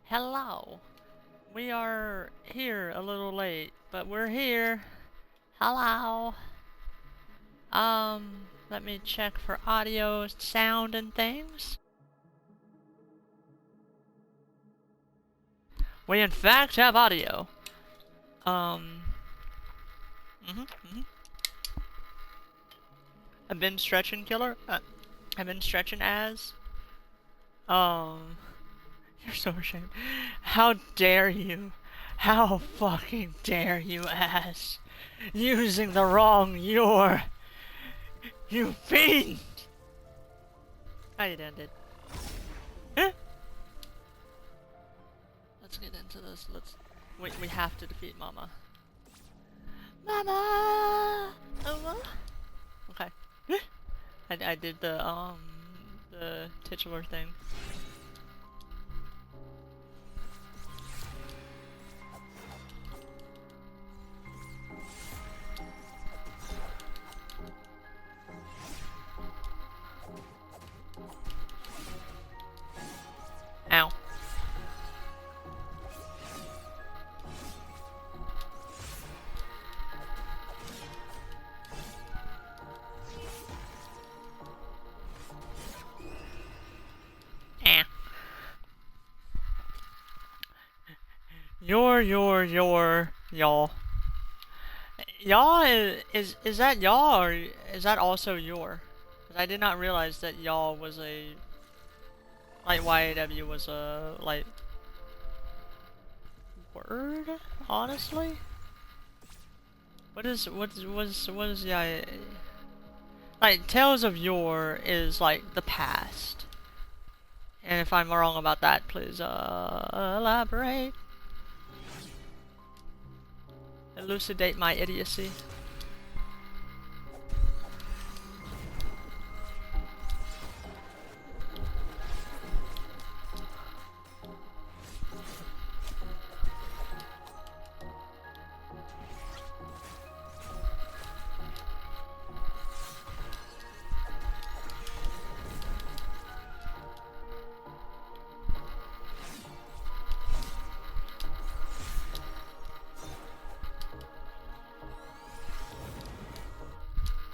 Hello. We are here a little late, but we're here. Hello. Let me check for audio, sound, and things. We in fact have audio. Um. I've been stretching, killer. I've been stretching as. Um. You're so ashamed. How dare you? How fucking dare you, ass? Using the wrong your. You fiend! How you doing, dude? Huh? Let's get into this. We have to defeat Mama. Mama! Mama! Okay. I did the titular thing. Ow. Y'all. Y'all is that y'all or is that also your? 'Cause I did not realize that y'all was a like YAW was a like word. Honestly, what is yeah? Like Tales of Yore is like the past, and if I'm wrong about that, please elaborate. Elucidate my idiocy.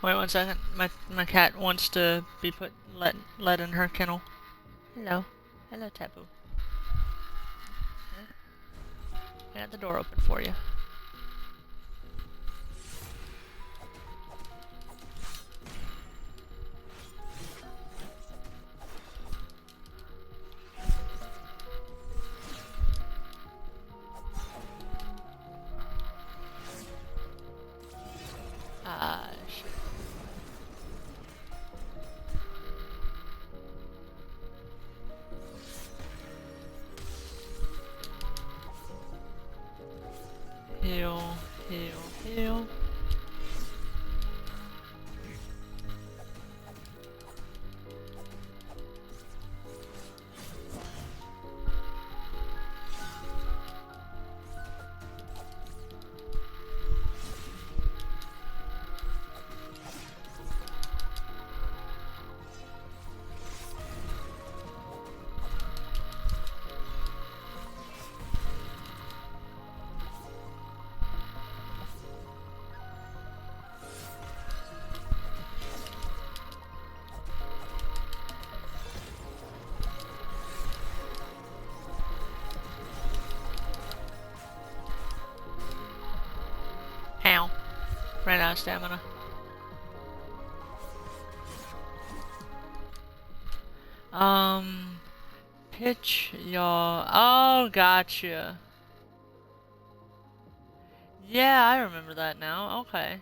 Wait 1 second. My cat wants to be let in her kennel. Hello. Hello, Taboo. I got the door open for you. Shit. Heal, heal, heal. Ow. Ran out of stamina. Pitch y'all. Oh, gotcha. Yeah, I remember that now. Okay.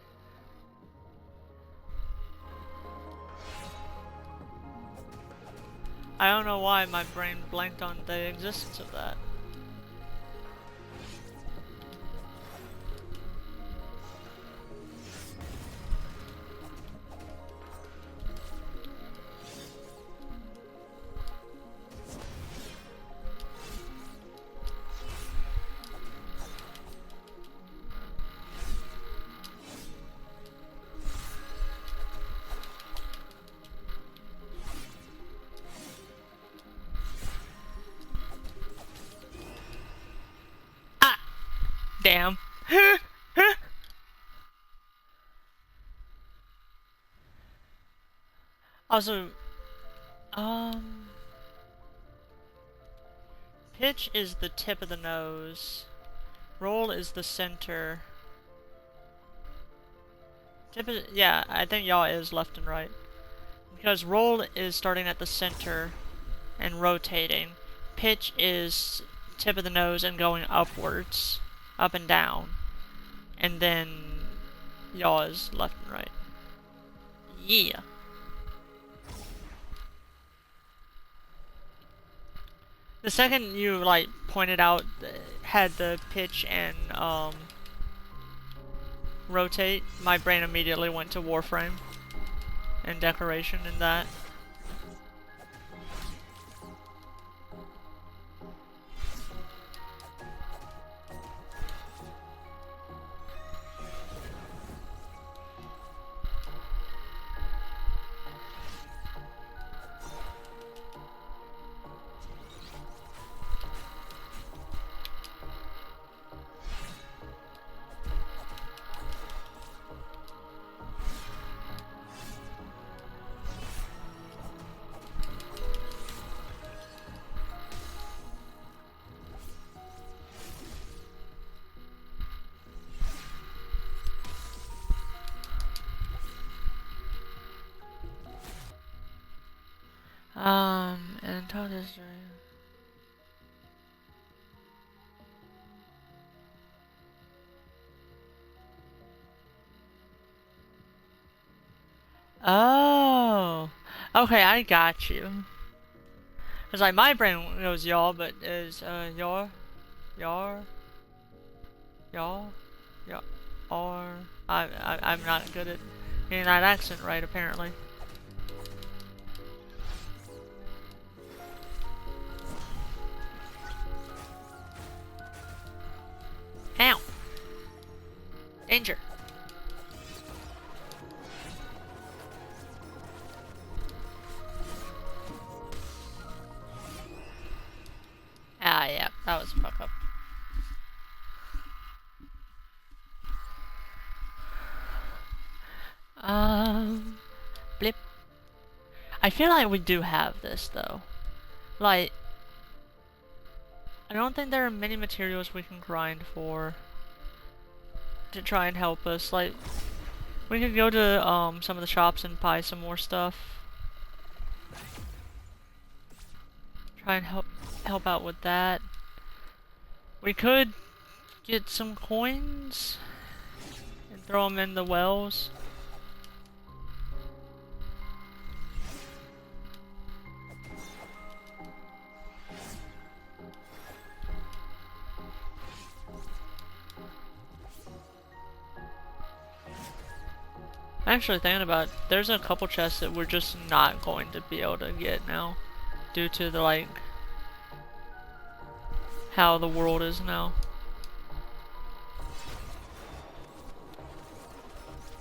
I don't know why my brain blanked on the existence of that. Damn. Also, pitch is the tip of the nose. Roll is the center. Yeah, I think yaw is left and right. Because roll is starting at the center and rotating. Pitch is tip of the nose and going upwards, up and down. And then yaw is left and right. Yeah. The second you, like, pointed out, had the pitch and, rotate, my brain immediately went to Warframe and decoration and that. And tell this story. Oh. Okay, I got you. Cause like my brain goes y'all, but is y'all, y'all, y'all, y'all, or I'm not good at getting that accent right apparently. Ow! Danger! Ah, yeah, that was a fuck up. Blip. I feel like we do have this though. Like, I don't think there are many materials we can grind for to try and help us. Like, we could go to some of the shops and buy some more stuff. Try and help out with that. We could get some coins and throw them in the wells. Actually, thinking about it, there's a couple chests that we're just not going to be able to get now, due to the, like, how the world is now.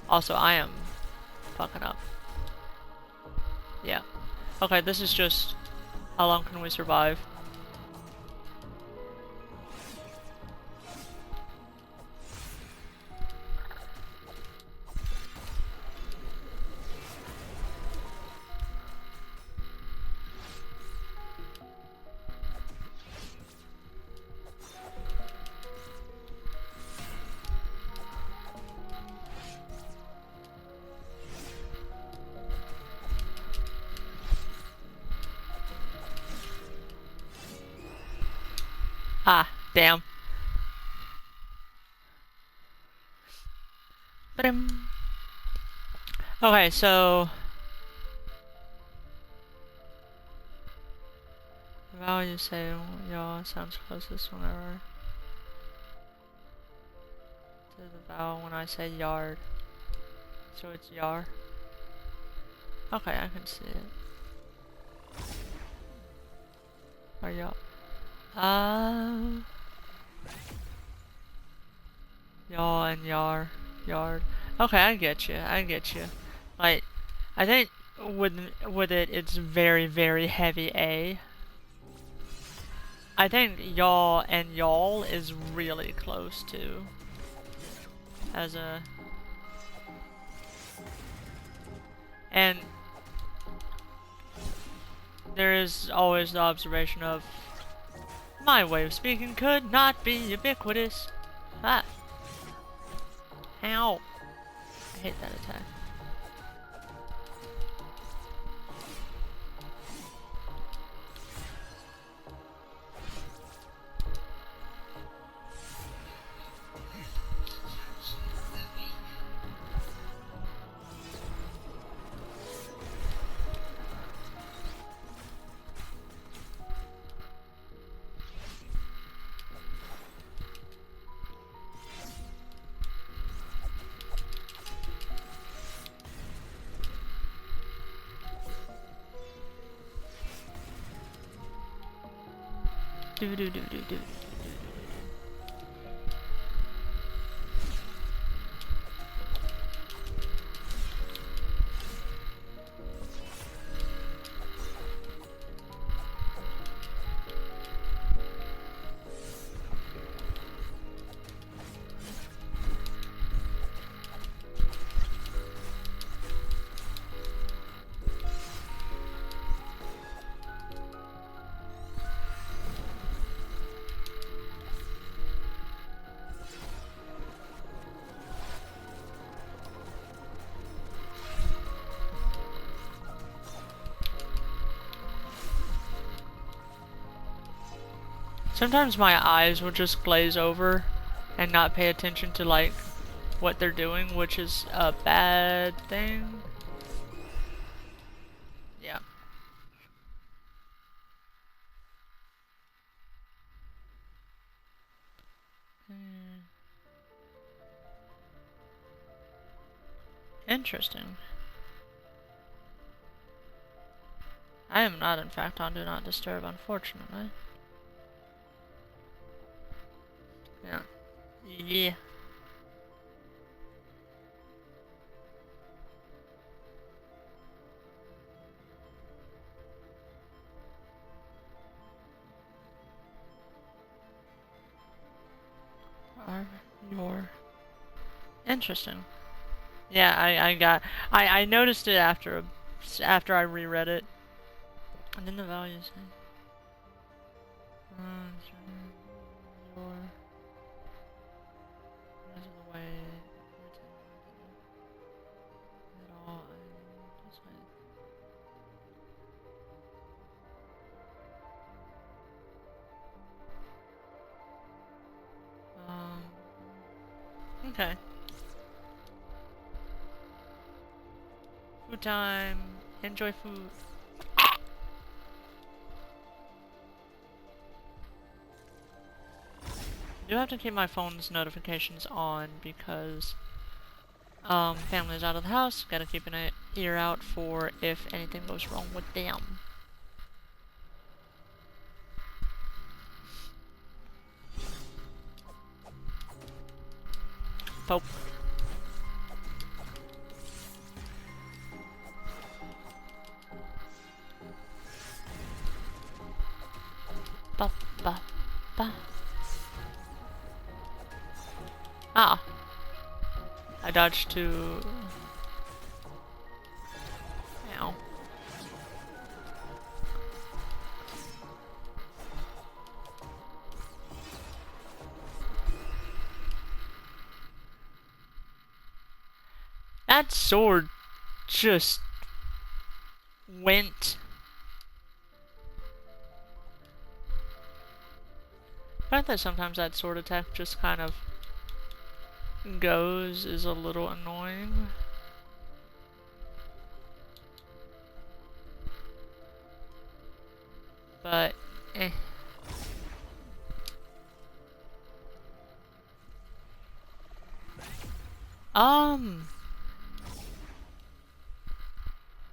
Also, I am fucking up. Yeah. Okay, this is just how long can we survive? Ah, damn. Okay, so the vowel you say y'all sounds closest whenever to the vowel when I say yard. So it's yar. Okay, I can see it. Or y'all. Y'all and yar. Yard. Okay, I get you. I get you. Like, I think with it, it's very, very heavy A. I think y'all and y'all is really close to as a and there is always the observation of my way of speaking could not be ubiquitous. Ah. Ow. I hate that attack. Do do do do do. Sometimes my eyes will just glaze over and not pay attention to like what they're doing, which is a bad thing. Yeah. Interesting. I am not, in fact, on Do Not Disturb, unfortunately. Yeah. Yeah. Are your... Interesting. Yeah, I noticed it after I reread it. And then the values. Your... the way... At all, okay. Food time. Enjoy food. I do have to keep my phone's notifications on because family's out of the house. Gotta keep an ear out for if anything goes wrong with them. Pope. Ba ba ba. Ah. I dodged to... Ow. That sword just went. The fact that sometimes that sword attack just kind of goes is a little annoying. But, eh.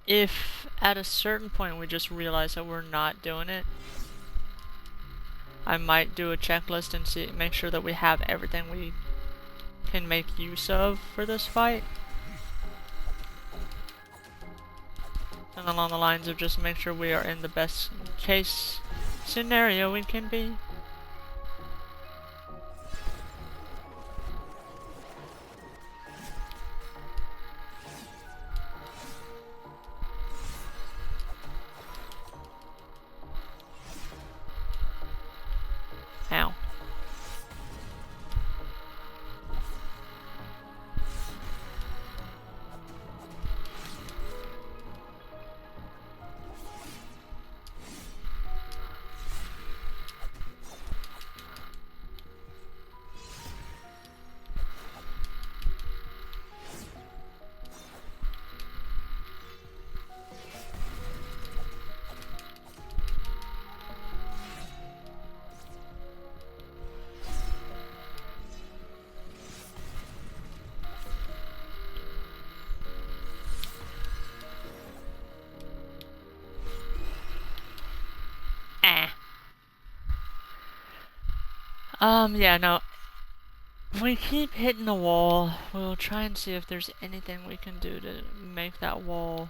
If at a certain point we just realize that we're not doing it, I might do a checklist and make sure that we have everything we can make use of for this fight. And along the lines of just make sure we are in the best case scenario it can be. Ow. Yeah, no. If we keep hitting the wall, we'll try and see if there's anything we can do to make that wall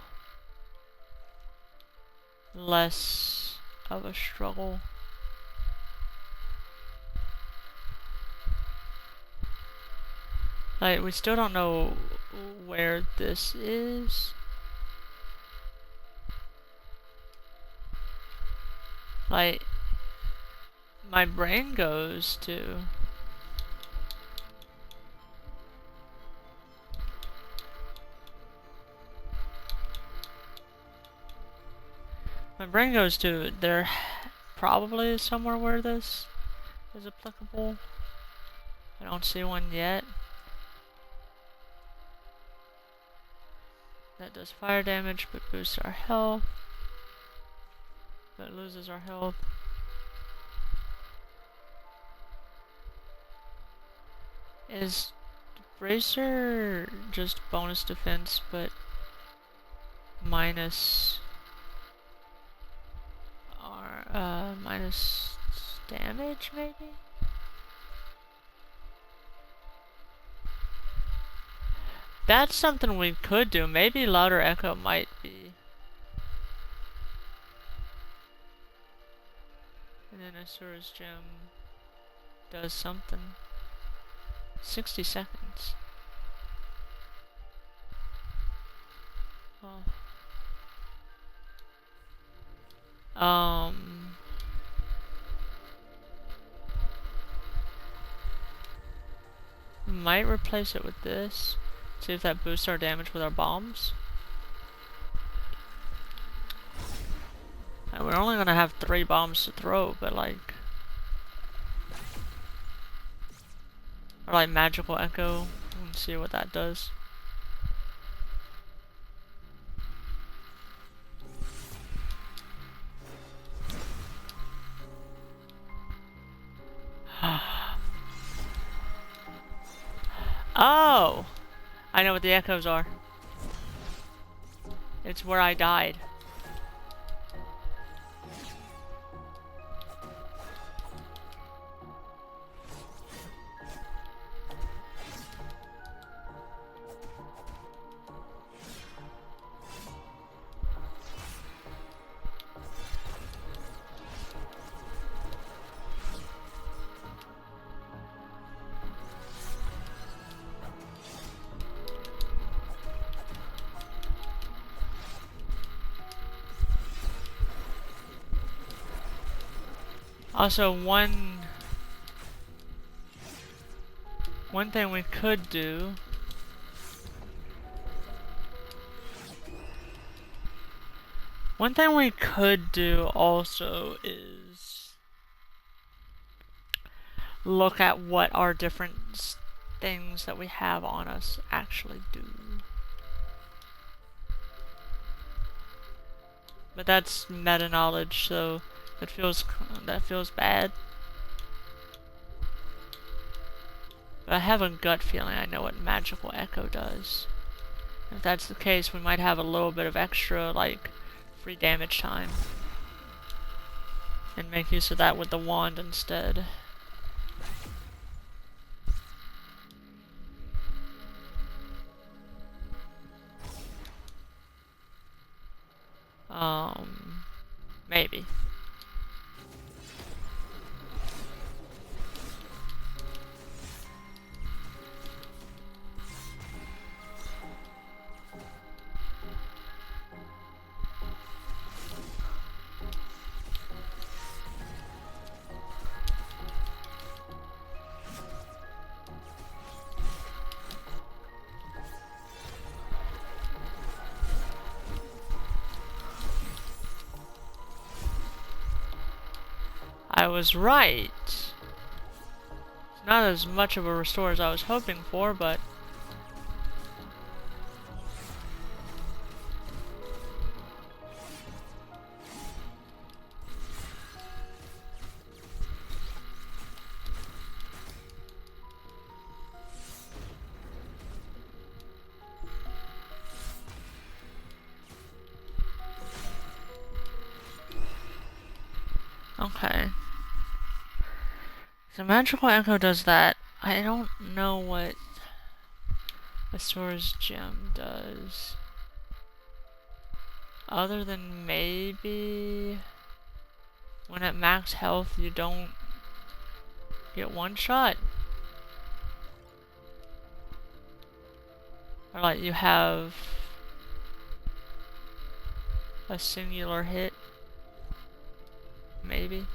less of a struggle. Like, we still don't know where this is. Like, my brain goes to... My brain goes to, there probably is somewhere where this is applicable. I don't see one yet. That does fire damage, but boosts our health. But loses our health. Is Bracer just bonus defense, but minus our, minus damage, maybe? That's something we could do. Maybe Louder Echo might be. And then Asura's Gem does something. 60 seconds. Oh. Might replace it with this. See if that boosts our damage with our bombs. And we're only gonna have 3 bombs to throw, but like... Or like Magical Echo. Let's see what that does. Oh! I know what the echoes are. It's where I died. Also, one thing we could do also is look at what our different things that we have on us actually do. But that's meta knowledge, so that feels bad. But I have a gut feeling I know what Magical Echo does. If that's the case, we might have a little bit of extra, like, free damage time. And make use of that with the wand instead. Maybe. was right. It's not as much of a restore as I was hoping for, but... Okay. So Magical Echo does that. I don't know what Asora's Gem does. Other than maybe... when at max health you don't get one shot. Or like you have a singular hit. Maybe.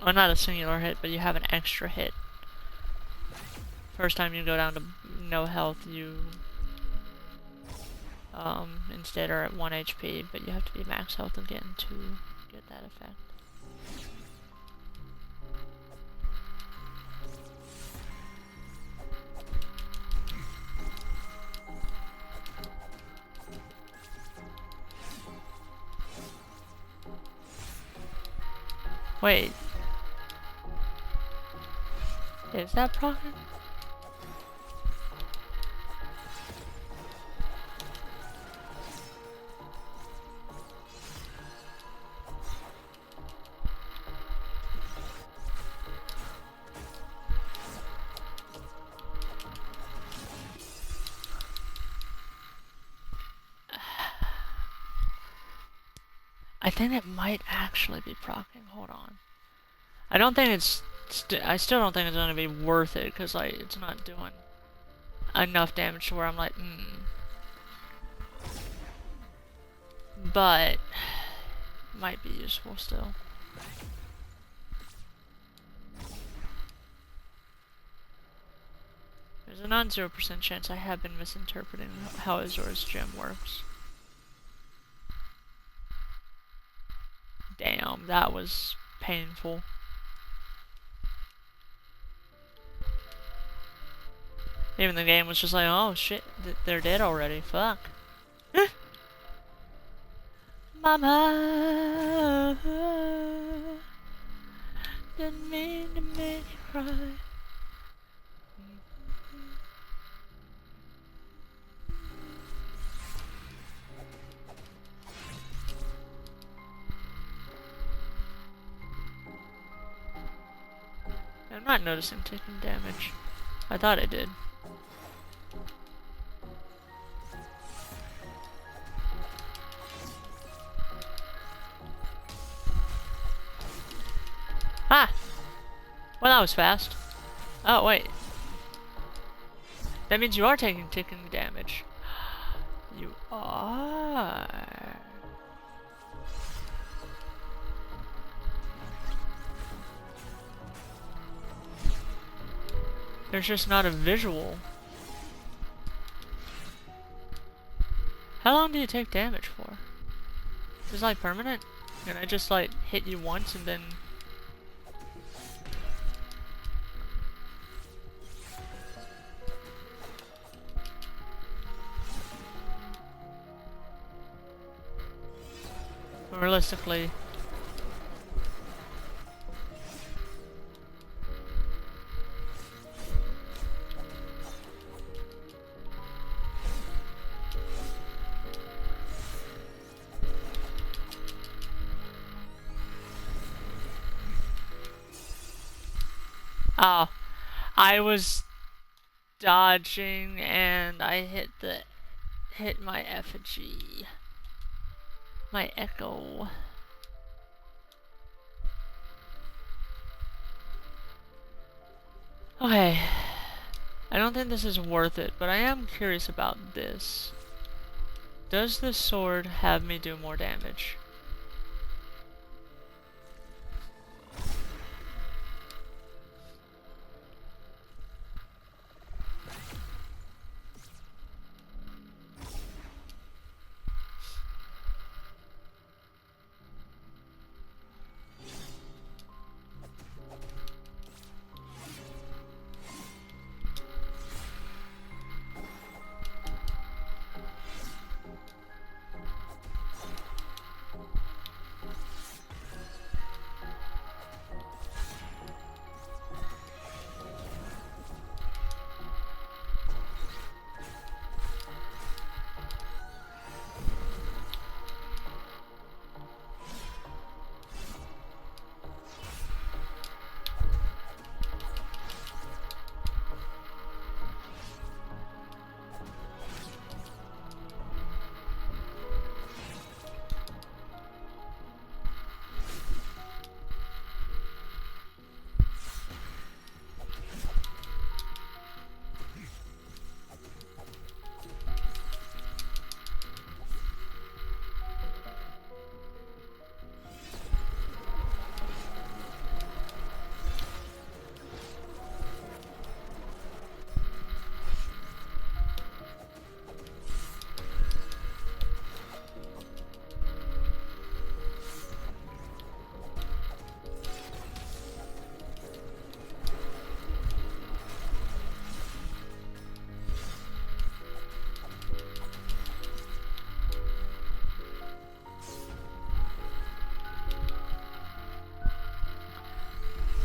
Well, not a singular hit, but you have an extra hit. First time you go down to no health, you instead are at 1 HP, but you have to be max health again to get that effect. Wait. Is that proccing? I think it might actually be proccing. Hold on. I don't think it's... I still don't think it's going to be worth it, because, like, it's not doing enough damage to where I'm like, But... might be useful still. There's a non-0% chance I have been misinterpreting how Azora's Gem works. Damn, that was painful. Even the game was just like, oh shit, they're dead already, fuck. Mama, didn't mean to make you cry. I'm not noticing taking damage. I thought I did. Ah! Well, that was fast. Oh, wait. That means you are taking damage. You are. There's just not a visual. How long do you take damage for? Is this like permanent? Can I just like hit you once and then... realistically... Oh, I was dodging and I hit my effigy. My echo. Okay. I don't think this is worth it, but I am curious about this. Does this sword have me do more damage?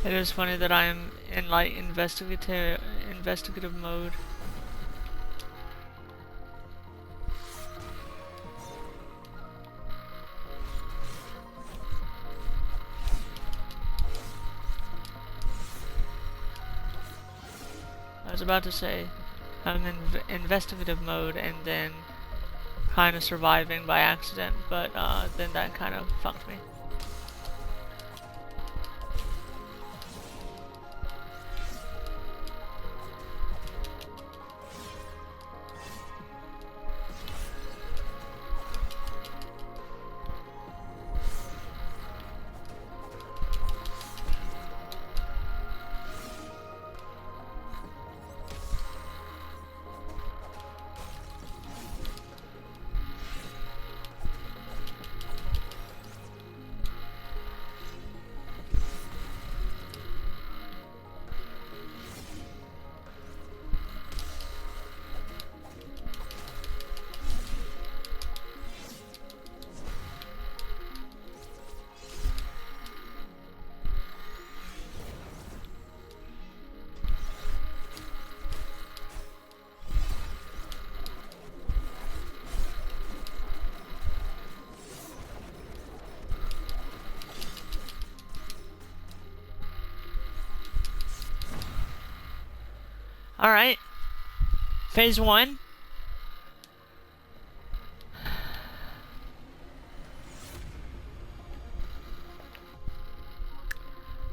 It is funny that I am in like investigative mode. I was about to say I'm in investigative mode and then kind of surviving by accident, but then that kind of fucked me. Alright. Phase 1.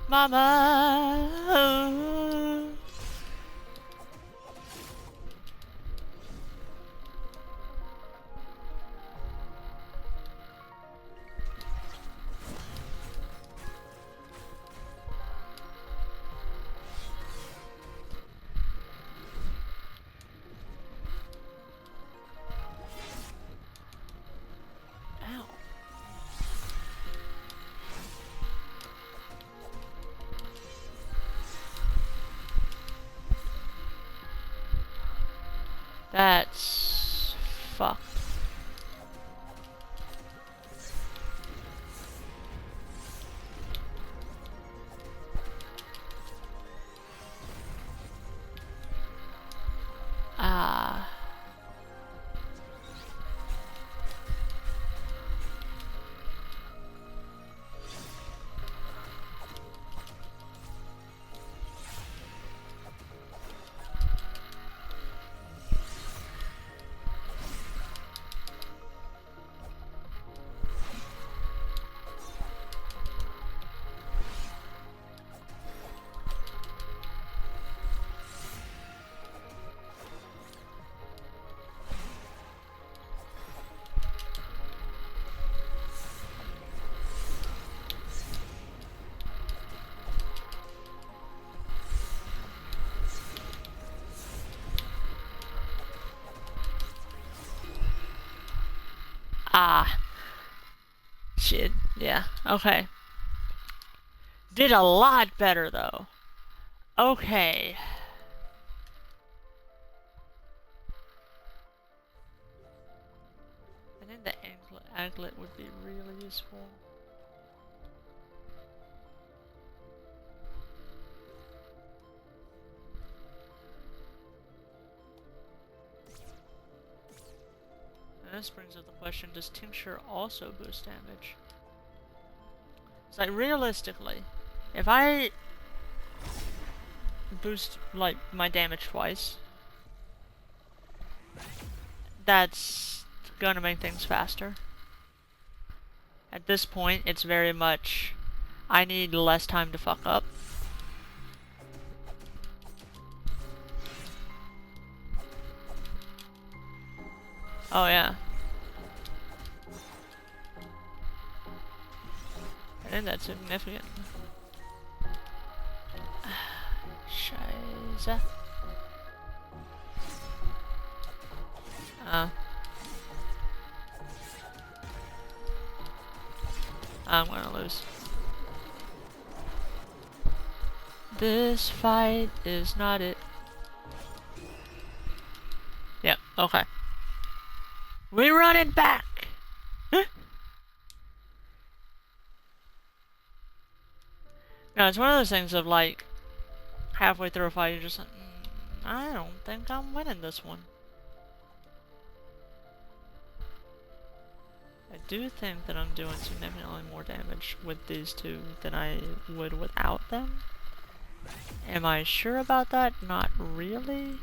Mama. Ow. That's fucked. Ah. Ah. Shit. Yeah. Okay. Did a lot better, though. Okay. I think the anklet would be really useful. And this brings up the question, does tincture also boost damage? It's like, realistically, if I boost, like, my damage twice, that's gonna make things faster. At this point, it's very much, I need less time to fuck up. Oh yeah. I think that's significant. Scheiße. I'm gonna lose. This fight is not it. Yep, okay. We run it back! No, it's one of those things of like, halfway through a fight, you're just like, I don't think I'm winning this one. I do think that I'm doing significantly more damage with these two than I would without them. Am I sure about that? Not really.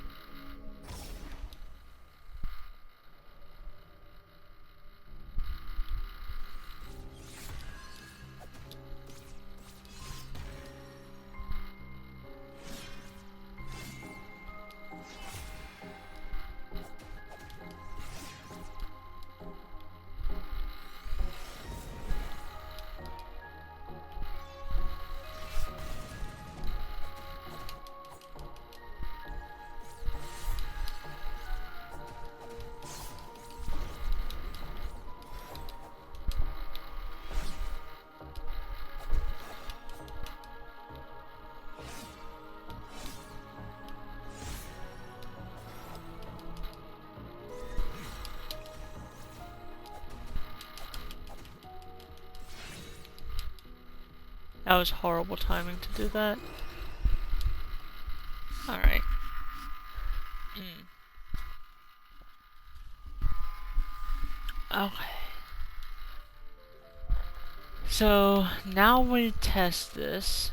That was horrible timing to do that. Alright. Okay. So, now we test this.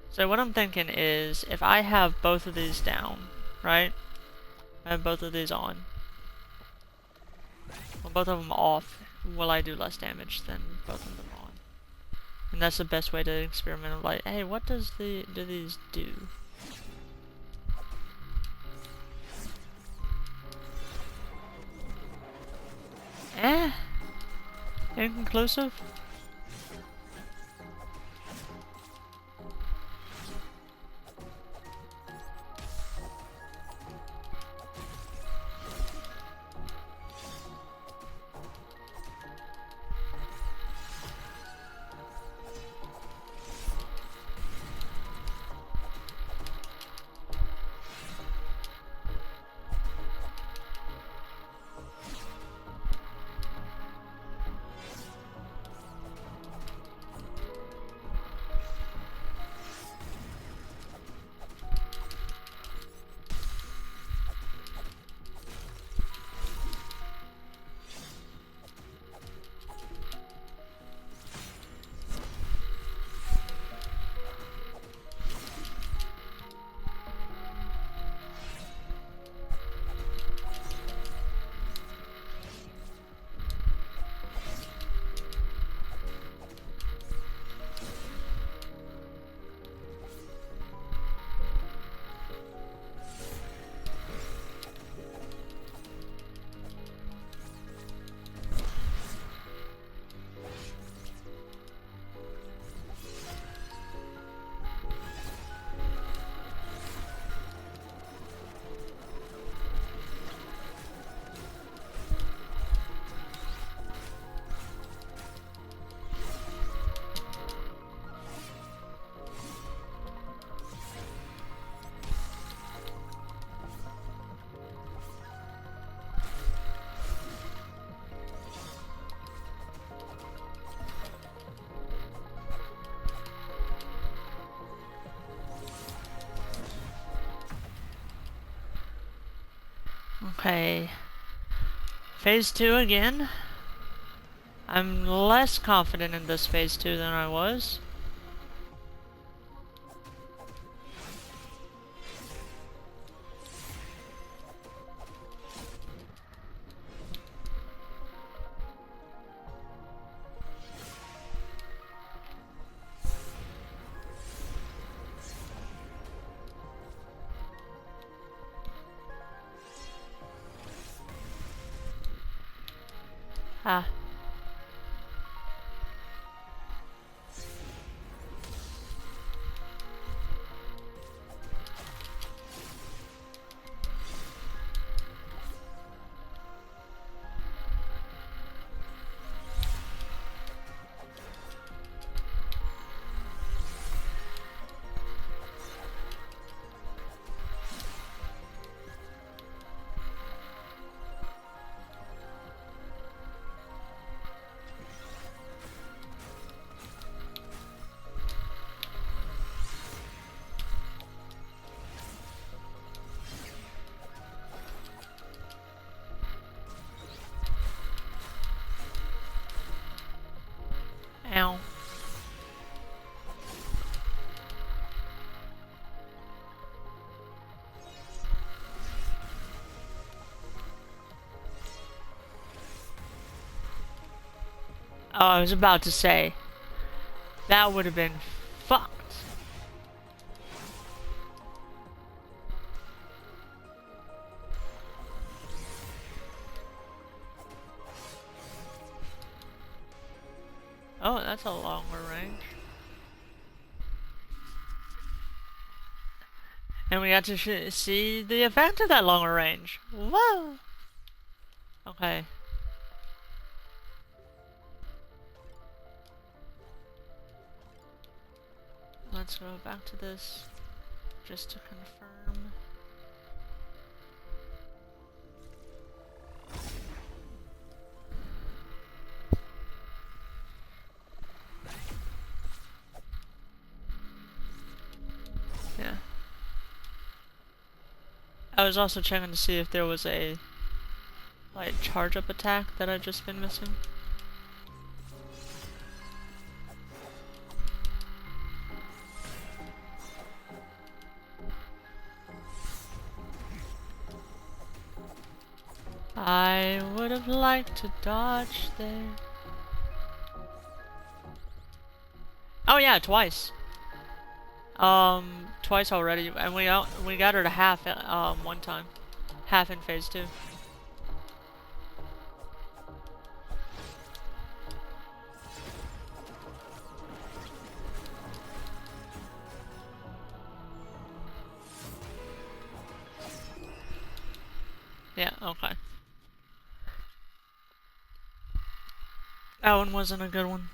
So what I'm thinking is, if I have both of these down, right? I have both of these on. Well, both of them off, will I do less damage than both of them on? And that's the best way to experiment of like, hey, what do these do? Inconclusive? Okay. Phase 2 again. I'm less confident in this phase 2 than I was. Ah. Oh, I was about to say, that would have been fucked. Oh, that's a longer range. And we got to see the effect of that longer range. Whoa! Okay. Let's go back to this, just to confirm. Yeah. I was also checking to see if there was a, like, charge-up attack that I've just been missing. I would have liked to dodge there. Oh yeah, twice. Twice already, and we got her to half one time, half in phase 2. Yeah, okay. That one wasn't a good one.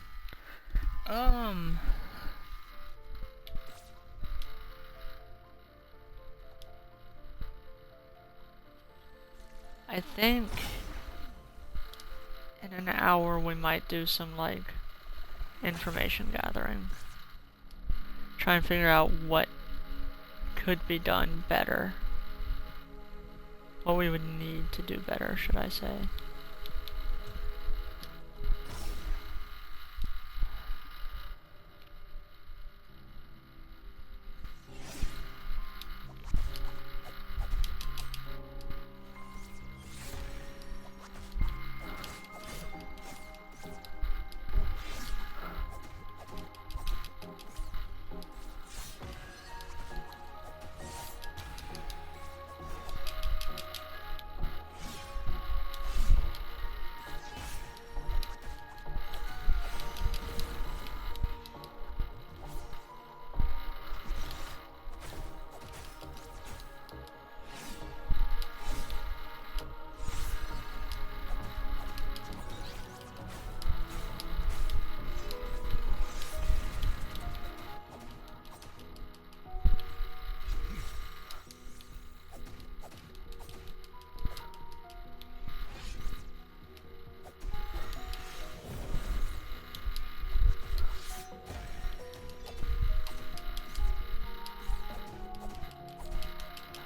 I think in an hour we might do some, like, information gathering. Try and figure out what could be done better. What we would need to do better, should I say.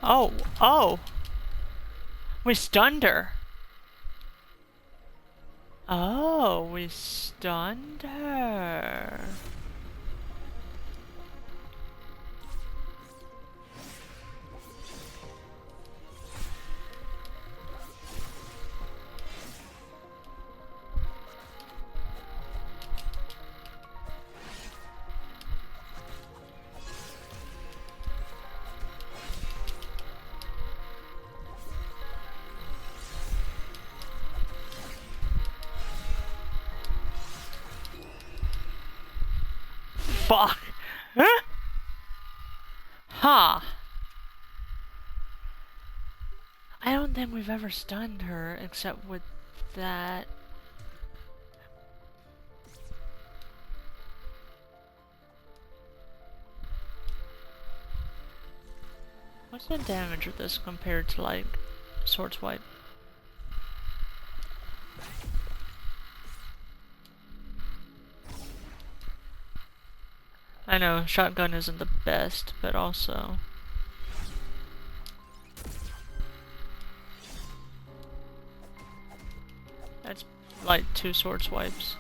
Oh, oh! We stunned her! Oh, we stunned her. Fuck! Huh? Huh. I don't think we've ever stunned her except with that. What's the damage of this compared to, like, sword swipe? I know shotgun isn't the best, but also that's like 2 sword swipes.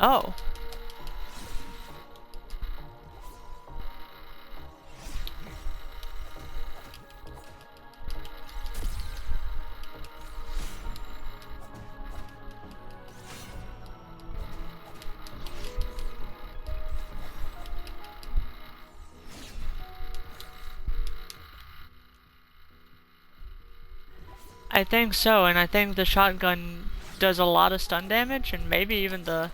Oh. I think so, and I think the shotgun does a lot of stun damage, and maybe even the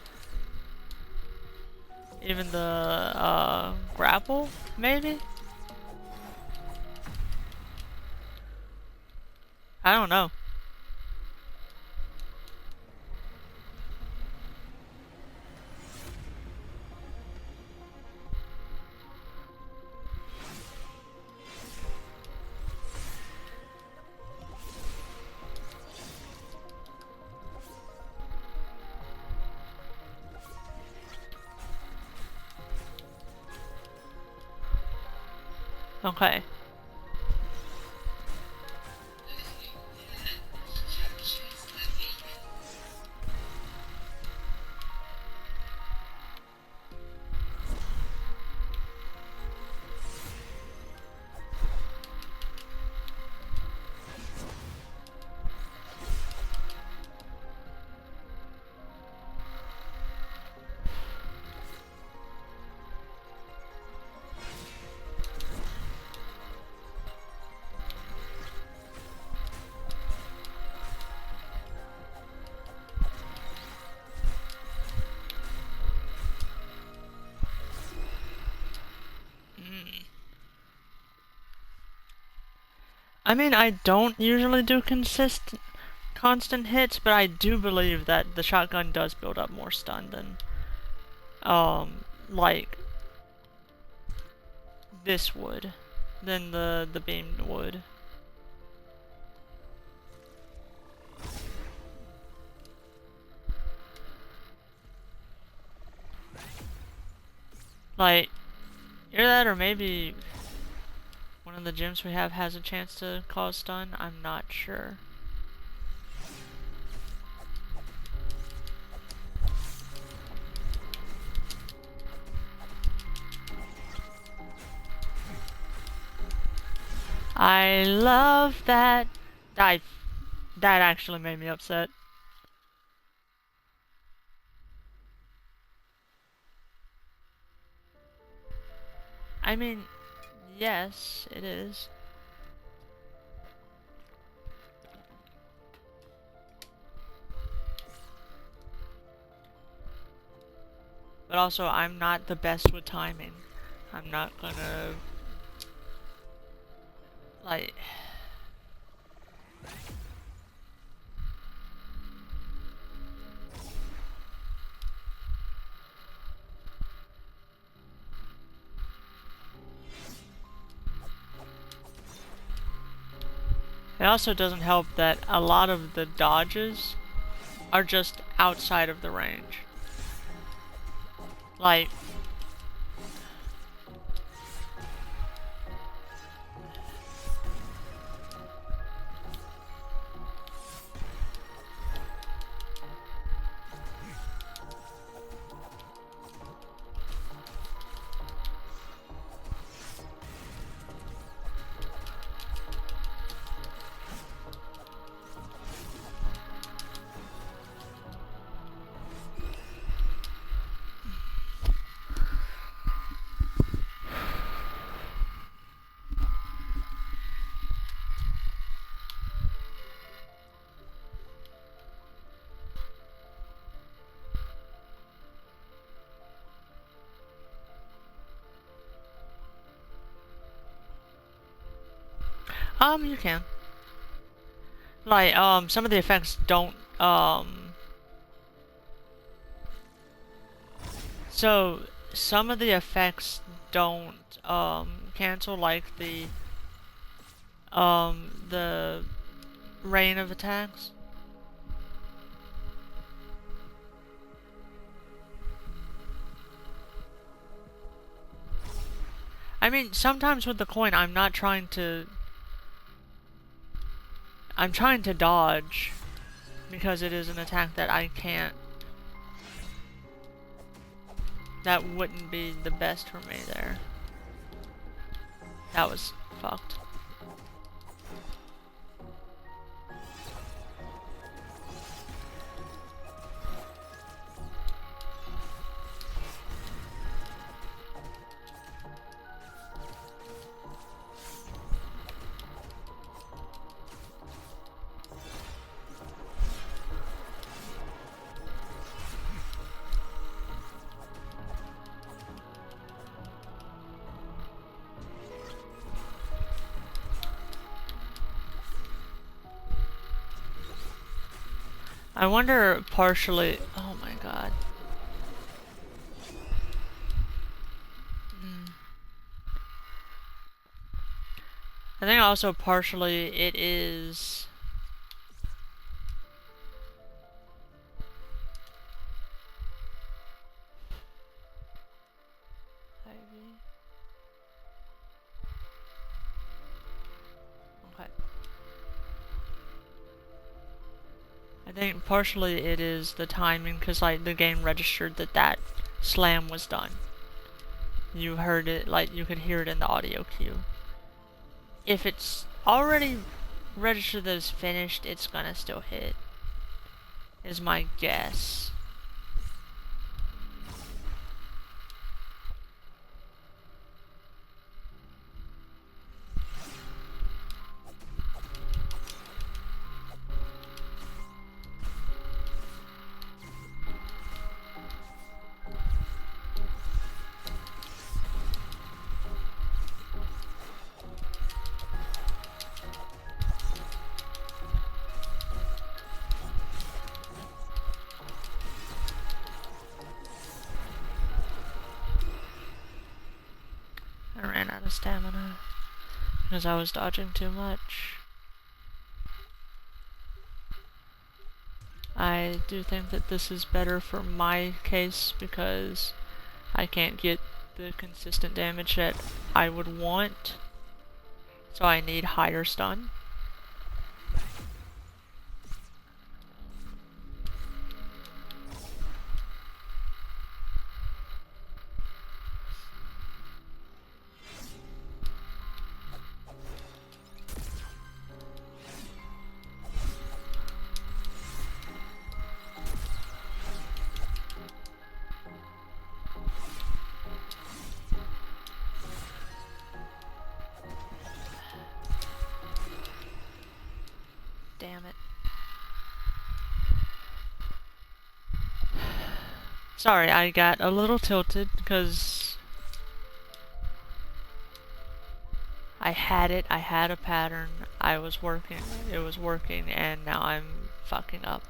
grapple, maybe? I don't know. Okay. I mean, I don't usually do constant hits, but I do believe that the shotgun does build up more stun than, like, this would, than the beam would. Like, either that or maybe one of the gyms we have has a chance to cause stun. I'm not sure. I love that. That actually made me upset. I mean, yes, it is. But also, I'm not the best with timing. I'm not gonna, like... It also doesn't help that a lot of the dodges are just outside of the range. Like... you can. Like, some of the effects don't, So, some of the effects don't, cancel, like the rain of attacks. I mean, sometimes with the coin, I'm trying to dodge, because it is an attack that I can't that wouldn't be the best for me there. That was fucked. I wonder partially. Oh my god. I think also partially it is. Okay. I think partially it is the timing, because like the game registered that that slam was done. You heard it, like you could hear it in the audio cue. If it's already registered that it's finished, it's gonna still hit. Is my guess. I ran out of stamina because I was dodging too much. I do think that this is better for my case because I can't get the consistent damage that I would want, so I need higher stun. Damn it. Sorry, I got a little tilted because I had it, I had a pattern, I was working, it was working, and now I'm fucking up.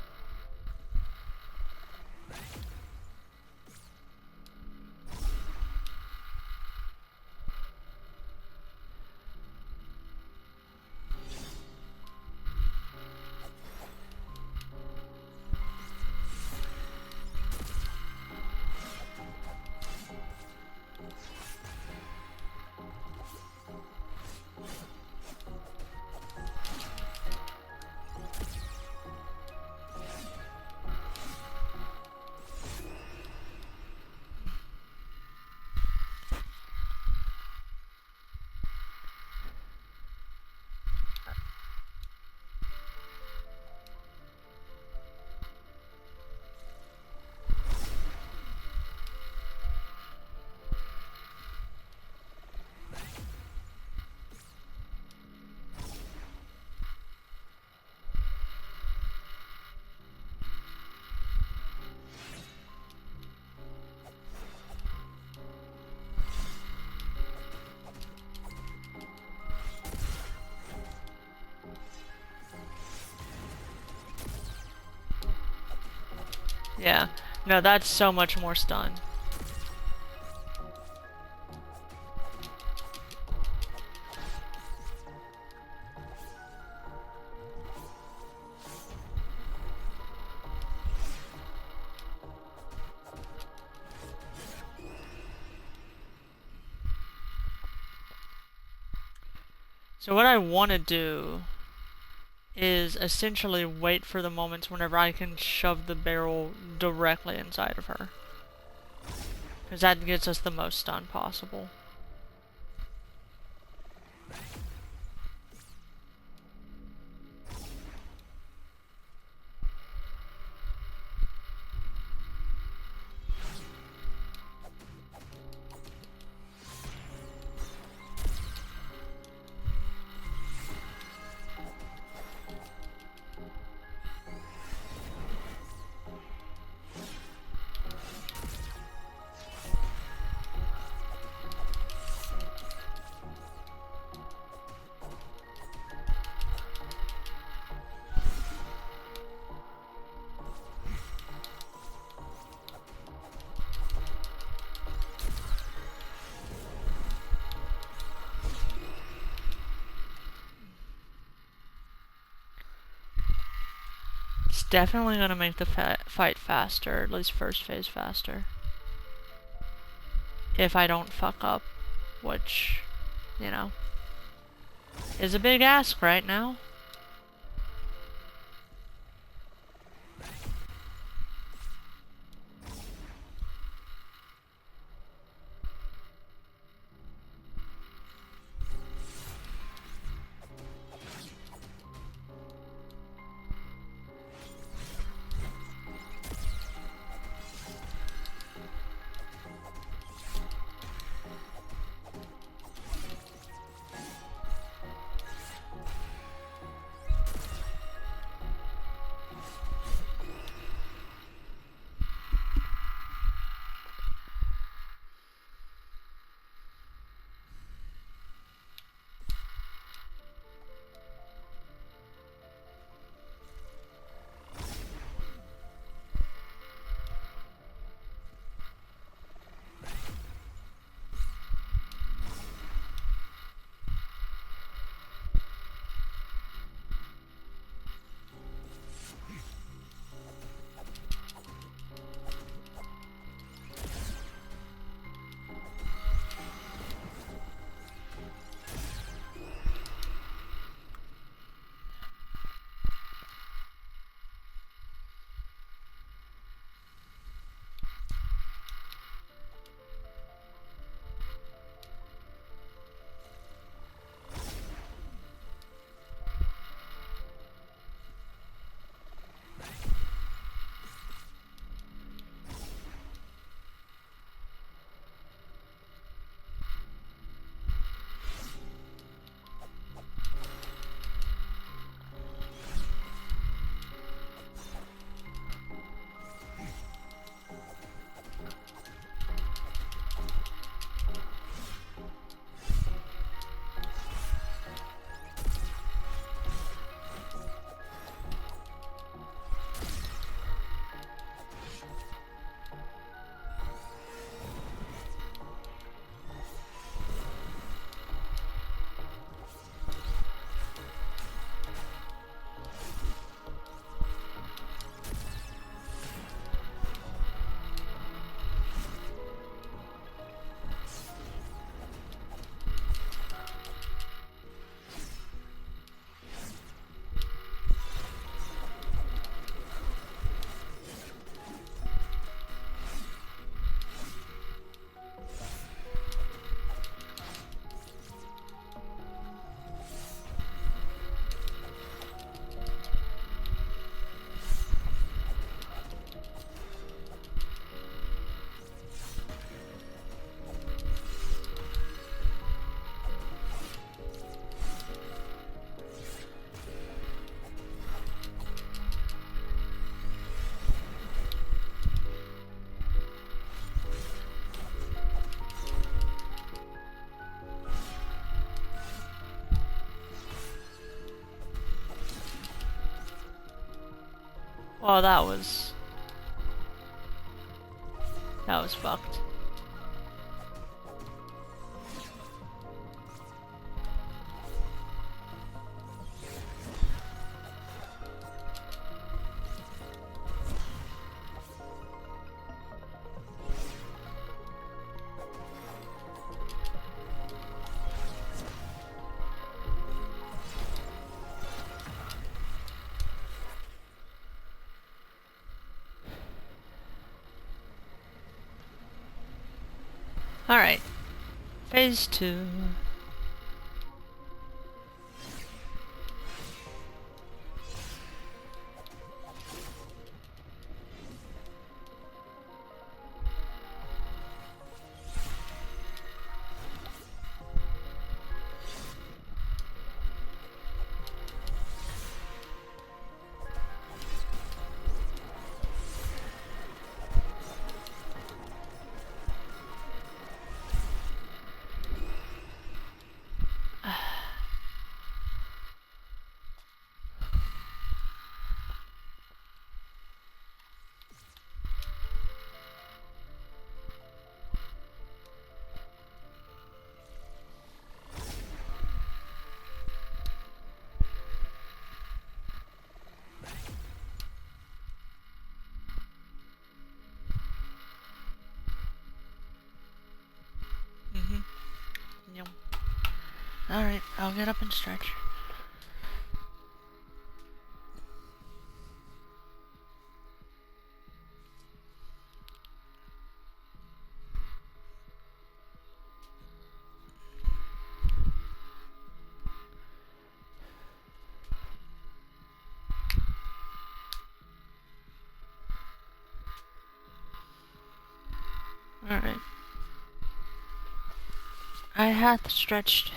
Yeah. No, that's so much more stun. So what I want to do is essentially wait for the moments whenever I can shove the barrel directly inside of her. Because that gets us the most stun possible. It's definitely gonna make the fight faster, at least first phase faster. If I don't fuck up, which, you know, is a big ask right now. Well, that was fucked. Alright. Phase 2. Yum. Alright, I'll get up and stretch. Alright. I hath stretched.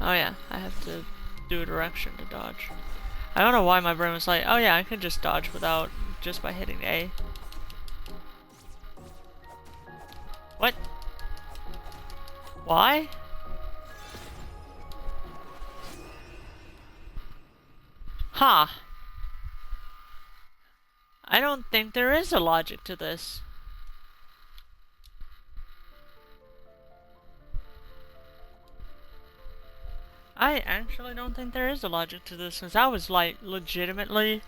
Oh yeah, I have to do a direction to dodge. I don't know why my brain was like, oh yeah, I can just dodge without, just by hitting A. What? Why? Ha! Huh. I don't think there is a logic to this. I actually don't think there is a logic to this, since I was like, legitimately...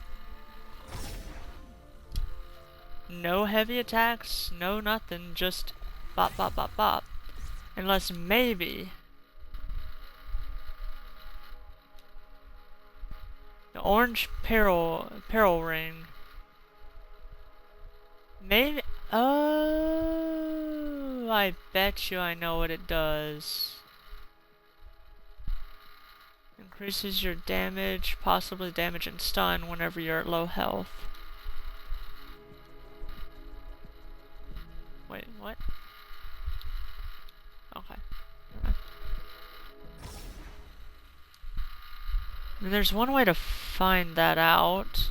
no heavy attacks, no nothing, just bop bop bop bop. Unless maybe... the orange peril ring. Maybe... oh, I bet you I know what it does. Increases your damage, possibly damage and stun whenever you're at low health. Wait, what? Okay. I mean, there's one way to find that out.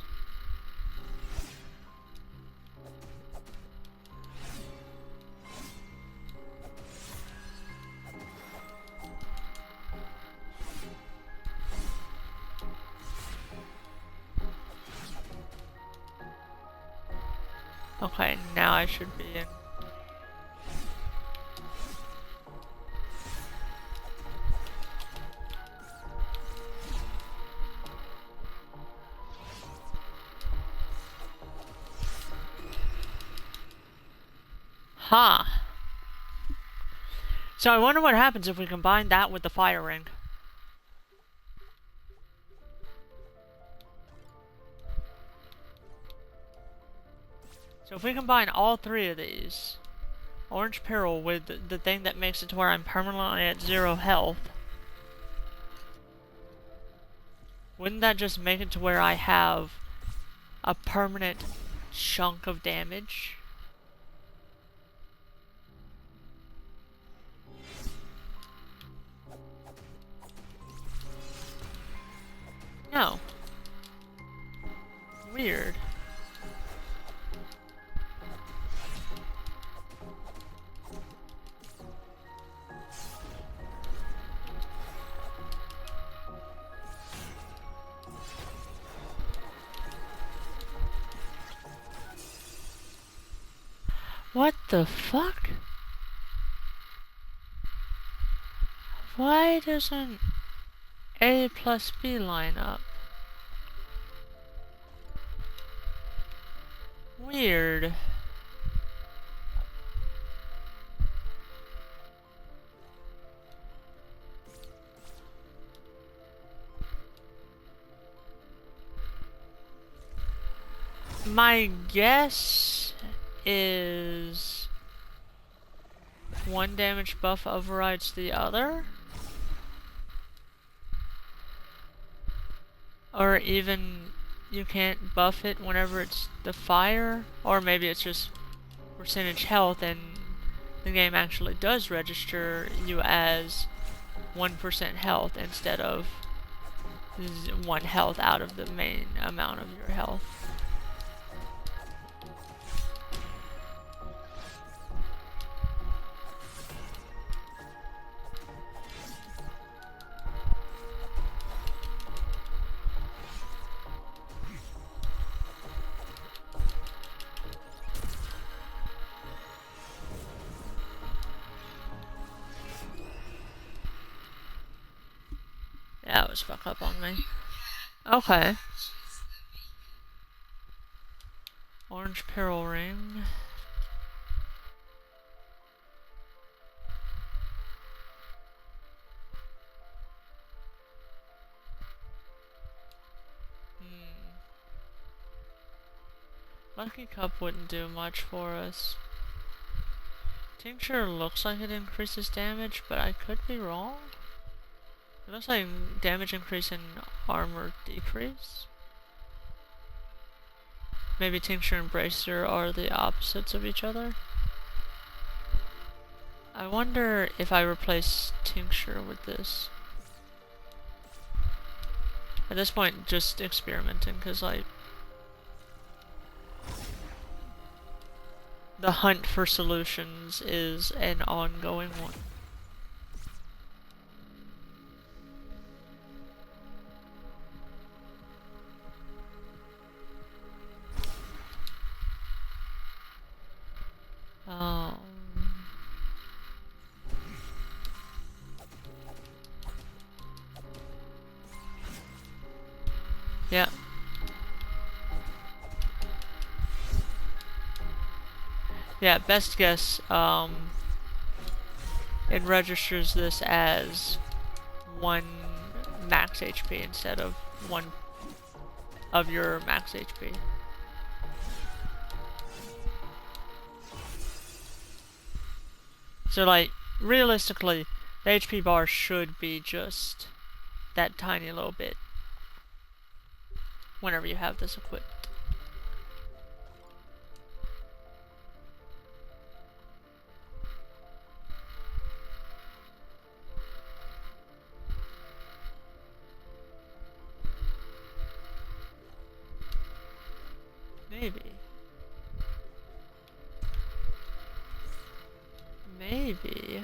Okay, now I should be in. Ha! Huh. So I wonder what happens if we combine that with the fire ring. So if we combine all three of these, orange peril with the thing that makes it to where I'm permanently at 0 health, wouldn't that just make it to where I have a permanent chunk of damage? No. Weird. What the fuck? Why doesn't A plus B line up? Weird. My guess is one damage buff overrides the other? Or even you can't buff it whenever it's the fire? Or maybe it's just percentage health and the game actually does register you as 1% health instead of 1 health out of the main amount of your health. That was fuck up on me. Okay. Orange Peril Ring. Lucky Cup wouldn't do much for us. Tincture looks like it increases damage, but I could be wrong. It looks like damage increase and armor decrease. Maybe Tincture and Bracer are the opposites of each other. I wonder if I replace Tincture with this. At this point, just experimenting, because like the hunt for solutions is an ongoing one. Yeah. Yeah, best guess, it registers this as 1 max HP instead of 1 of your max HP. So like, realistically, the HP bar should be just that tiny little bit whenever you have this equipped. Maybe. Maybe.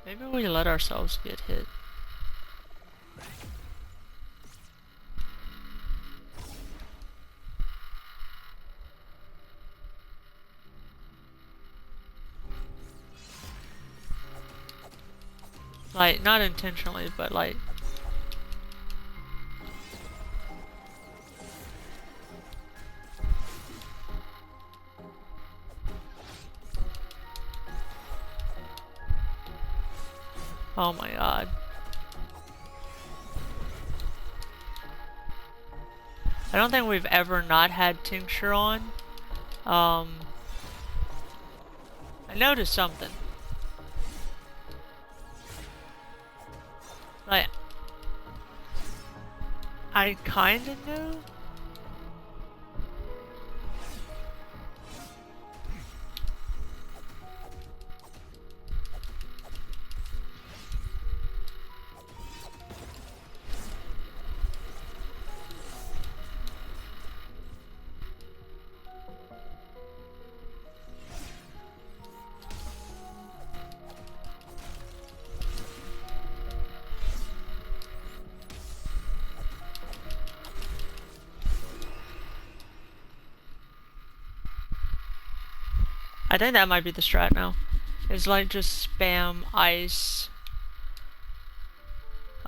Maybe we let ourselves get hit. Like, not intentionally, but like... Oh my god. I don't think we've ever not had Tincture on. I noticed something. Like, I kinda knew. I think that might be the strat now. It's like just spam ice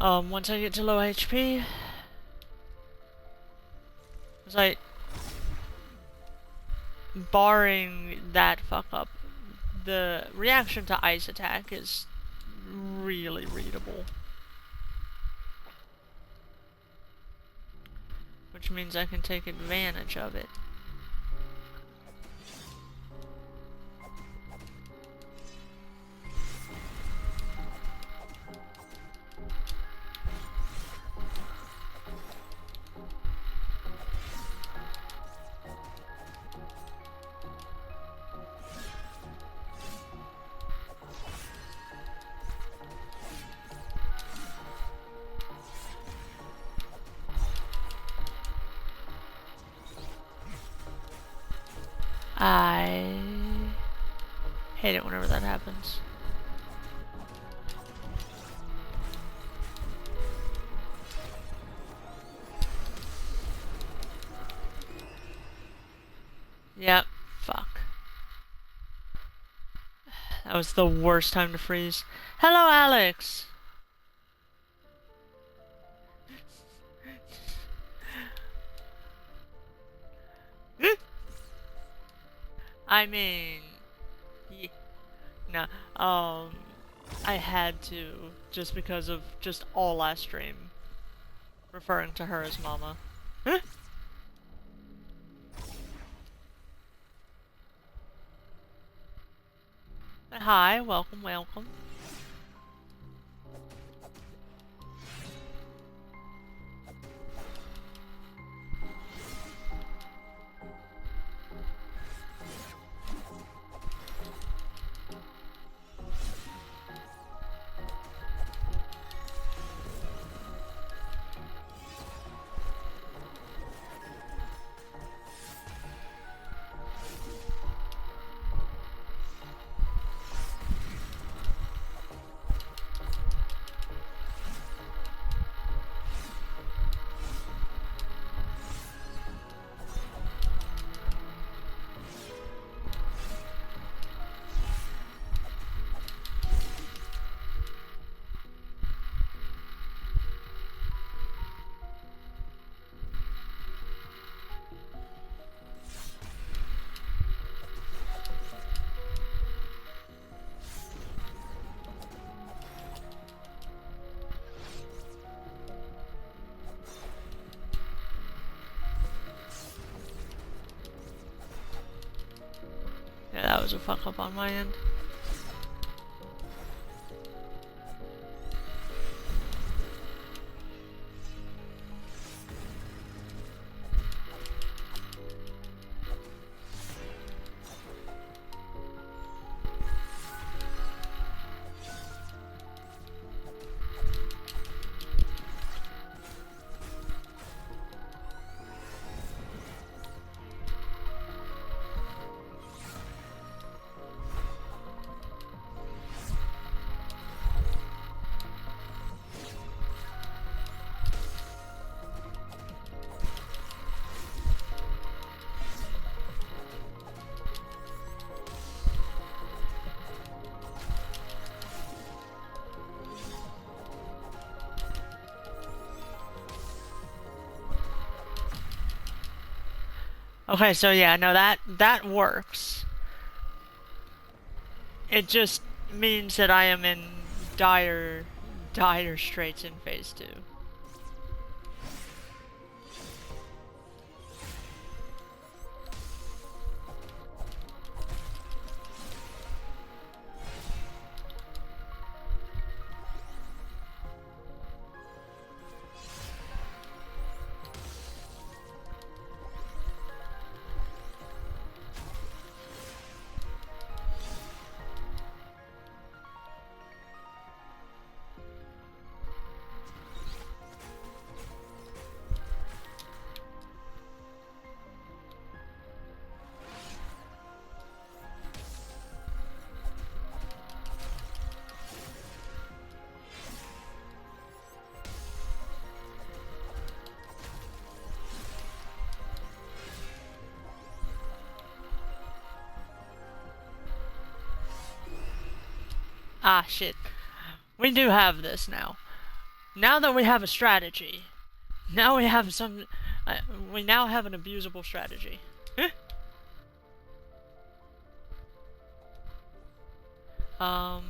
Once I get to low HP, it's like, barring that fuck up, the reaction to ice attack is really readable. Which means I can take advantage of it. I hate it whenever that happens. Yep, fuck. That was the worst time to freeze. Hello, Alex! I mean, yeah, no, I had to, just because of just all last stream, referring to her as mama. Hi, welcome, welcome. Yeah, that was a fuck up on my end. Okay, so yeah, no, that works. It just means that I am in dire straits in phase 2. Ah, shit. We do have this now. Now that we have a strategy, now we have some. We now have an abusable strategy. um.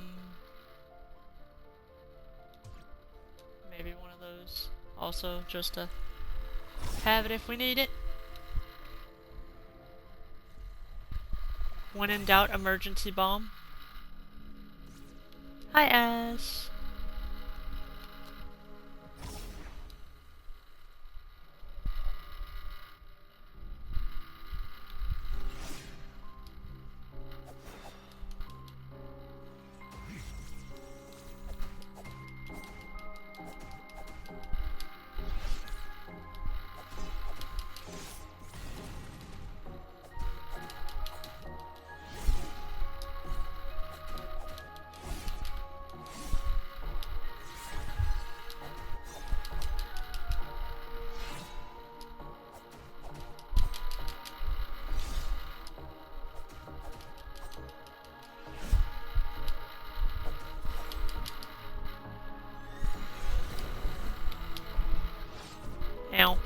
Maybe one of those. Also, just to have it if we need it. When in doubt, emergency bomb. Hi, Ash. Ow.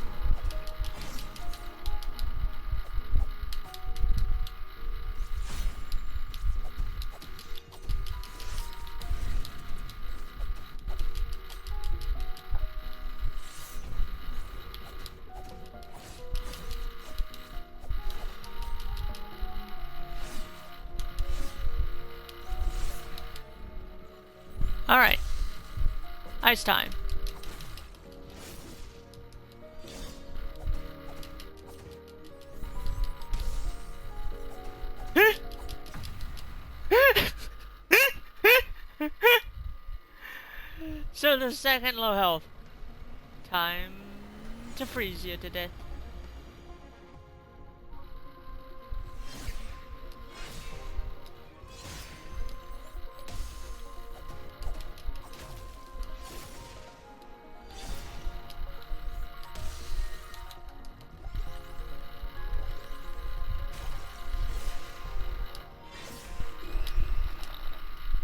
Alright. Ice time. So the second low health. Time to freeze you to death.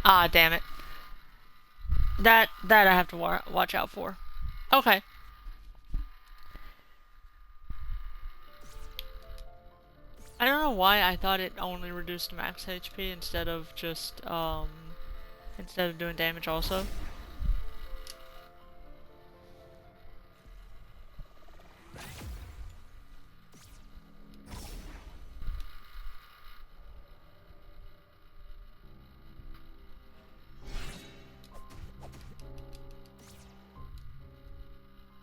Ah, damn it. That I have to watch out for. Okay. I don't know why I thought it only reduced max HP instead of just, instead of doing damage also.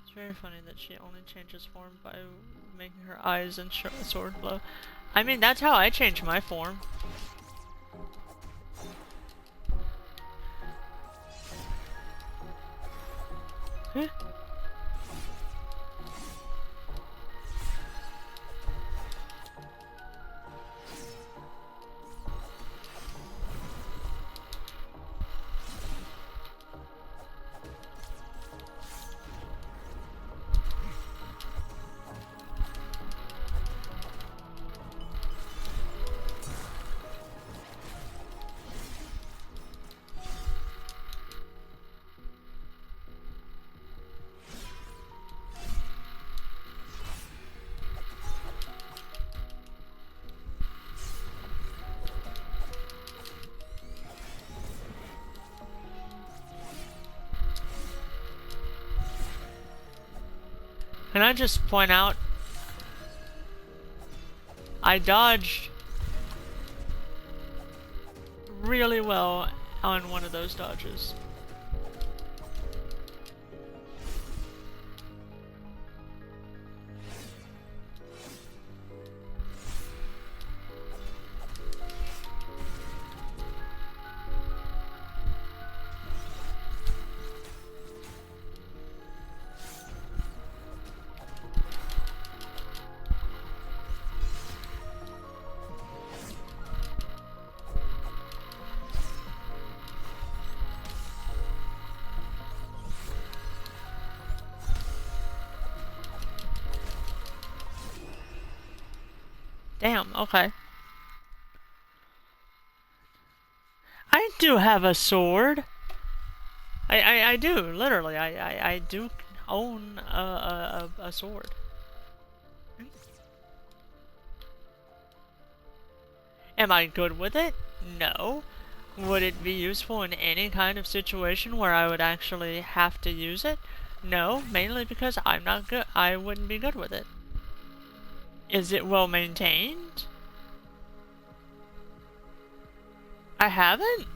It's very funny that she only changes form by making her eyes and sword glow. I mean, that's how I change my form. Huh? Can I just point out, I dodged really well on one of those dodges. Damn, okay. I do have a sword. I do, literally. I do own a sword. Am I good with it? No. Would it be useful in any kind of situation where I would actually have to use it? No, mainly because I'm not good. I wouldn't be good with it. Is it well maintained? I haven't?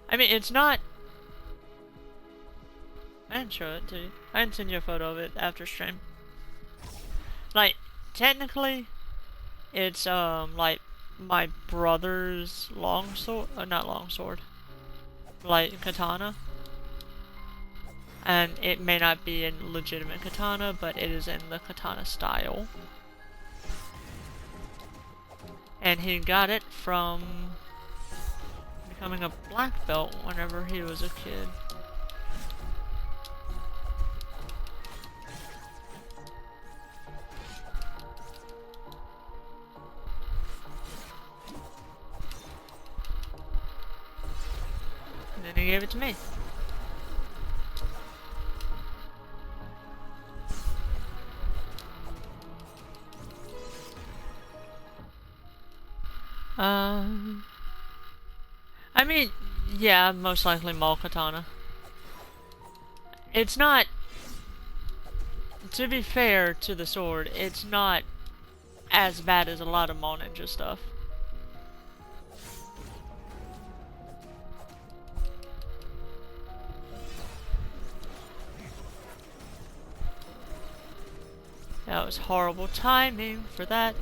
I mean, it's not... I didn't show it to you. I didn't send you a photo of it after stream. Like, technically, it's, like, my brother's longsword, not longsword, like, katana. And it may not be a legitimate katana, but it is in the katana style. And he got it from becoming a black belt whenever he was a kid. And then he gave it to me. I mean, yeah, most likely Mall Katana. It's not, to be fair to the sword, it's not as bad as a lot of Mall Ninja stuff. That was horrible timing for that.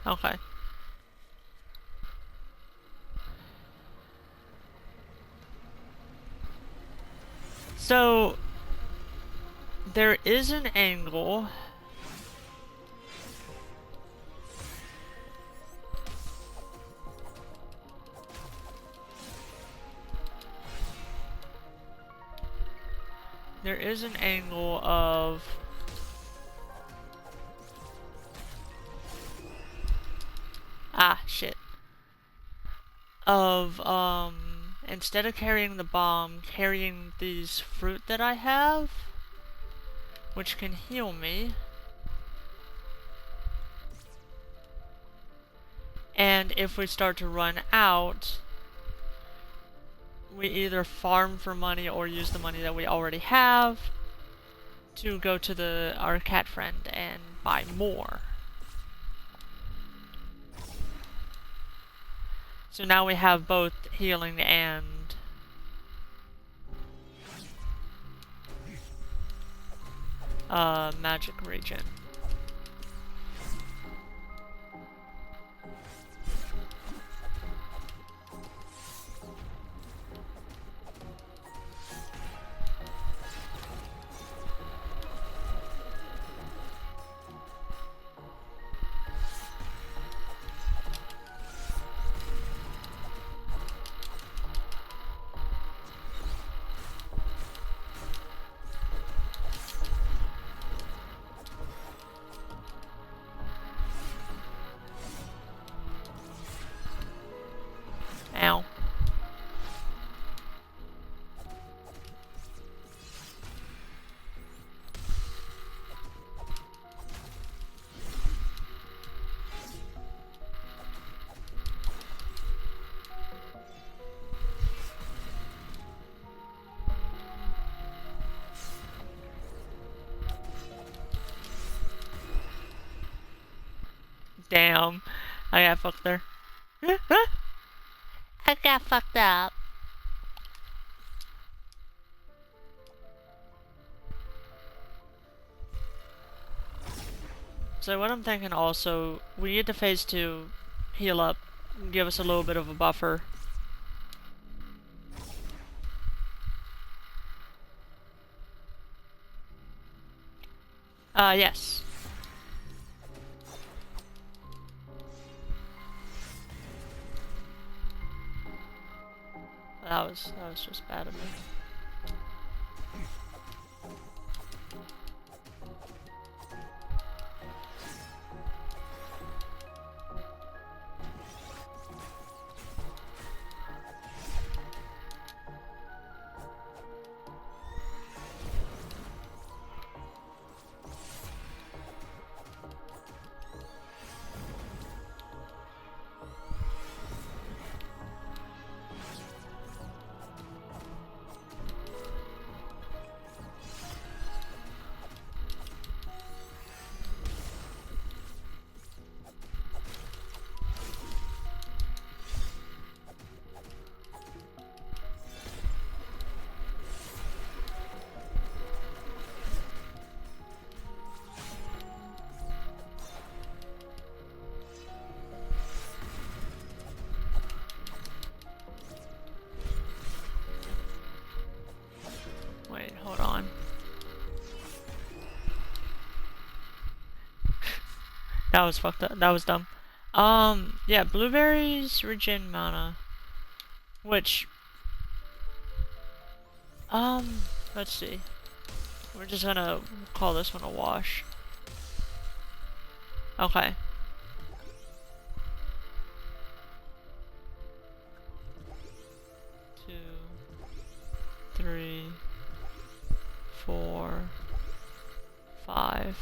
Okay. So, there is an angle. There is an angle of... Ah, shit. Of, instead of carrying the bomb, carrying these fruit that I have, which can heal me. And if we start to run out, we either farm for money or use the money that we already have to go to our cat friend and buy more. So now we have both healing and magic regen. Ow. Damn. I got fucked there. I got fucked up. So what I'm thinking also, we get to phase 2, heal up, give us a little bit of a buffer. Yes. that was just bad of me. Wait, hold on. That was fucked up. That was dumb. Yeah, blueberries regen mana. Which, let's see. We're just gonna call this one a wash. Okay. Two, three, 4, 5.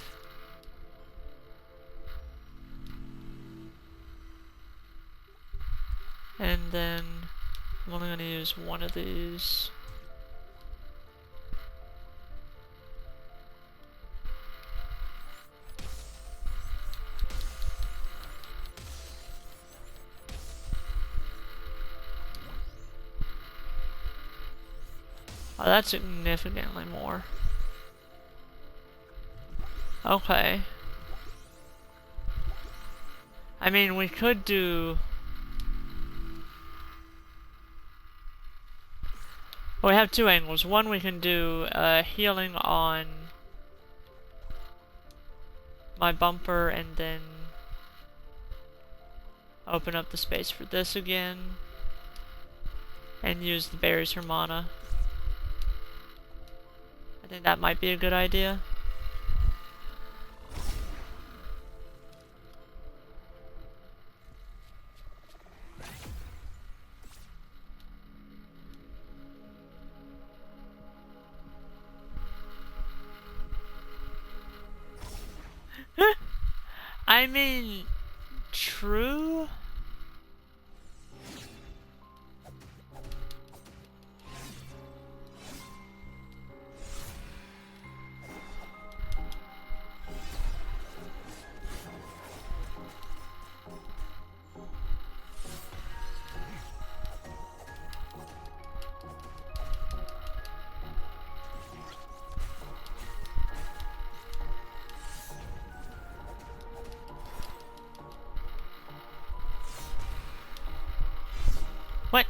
And then I'm only gonna use one of these. Oh, that's significantly more. Okay. I mean, we could do... Well, we have two angles. One, we can do healing on my bumper and then open up the space for this again and use the berries for mana. I think that might be a good idea. I mean, true. What?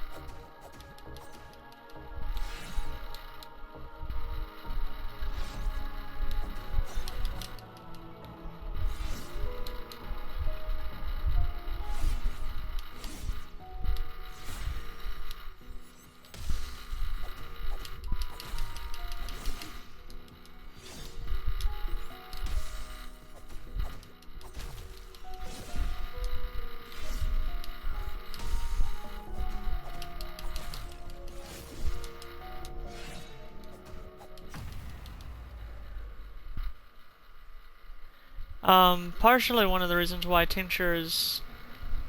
Partially one of the reasons why Tincture is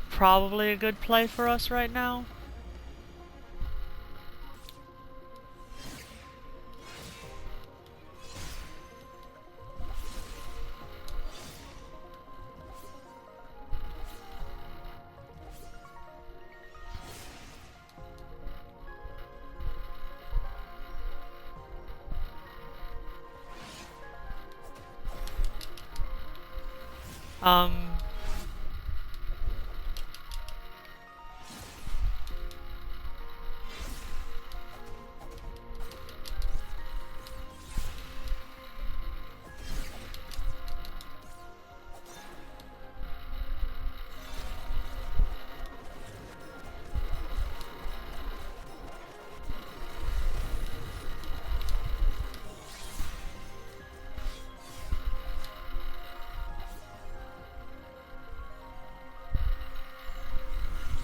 probably a good play for us right now.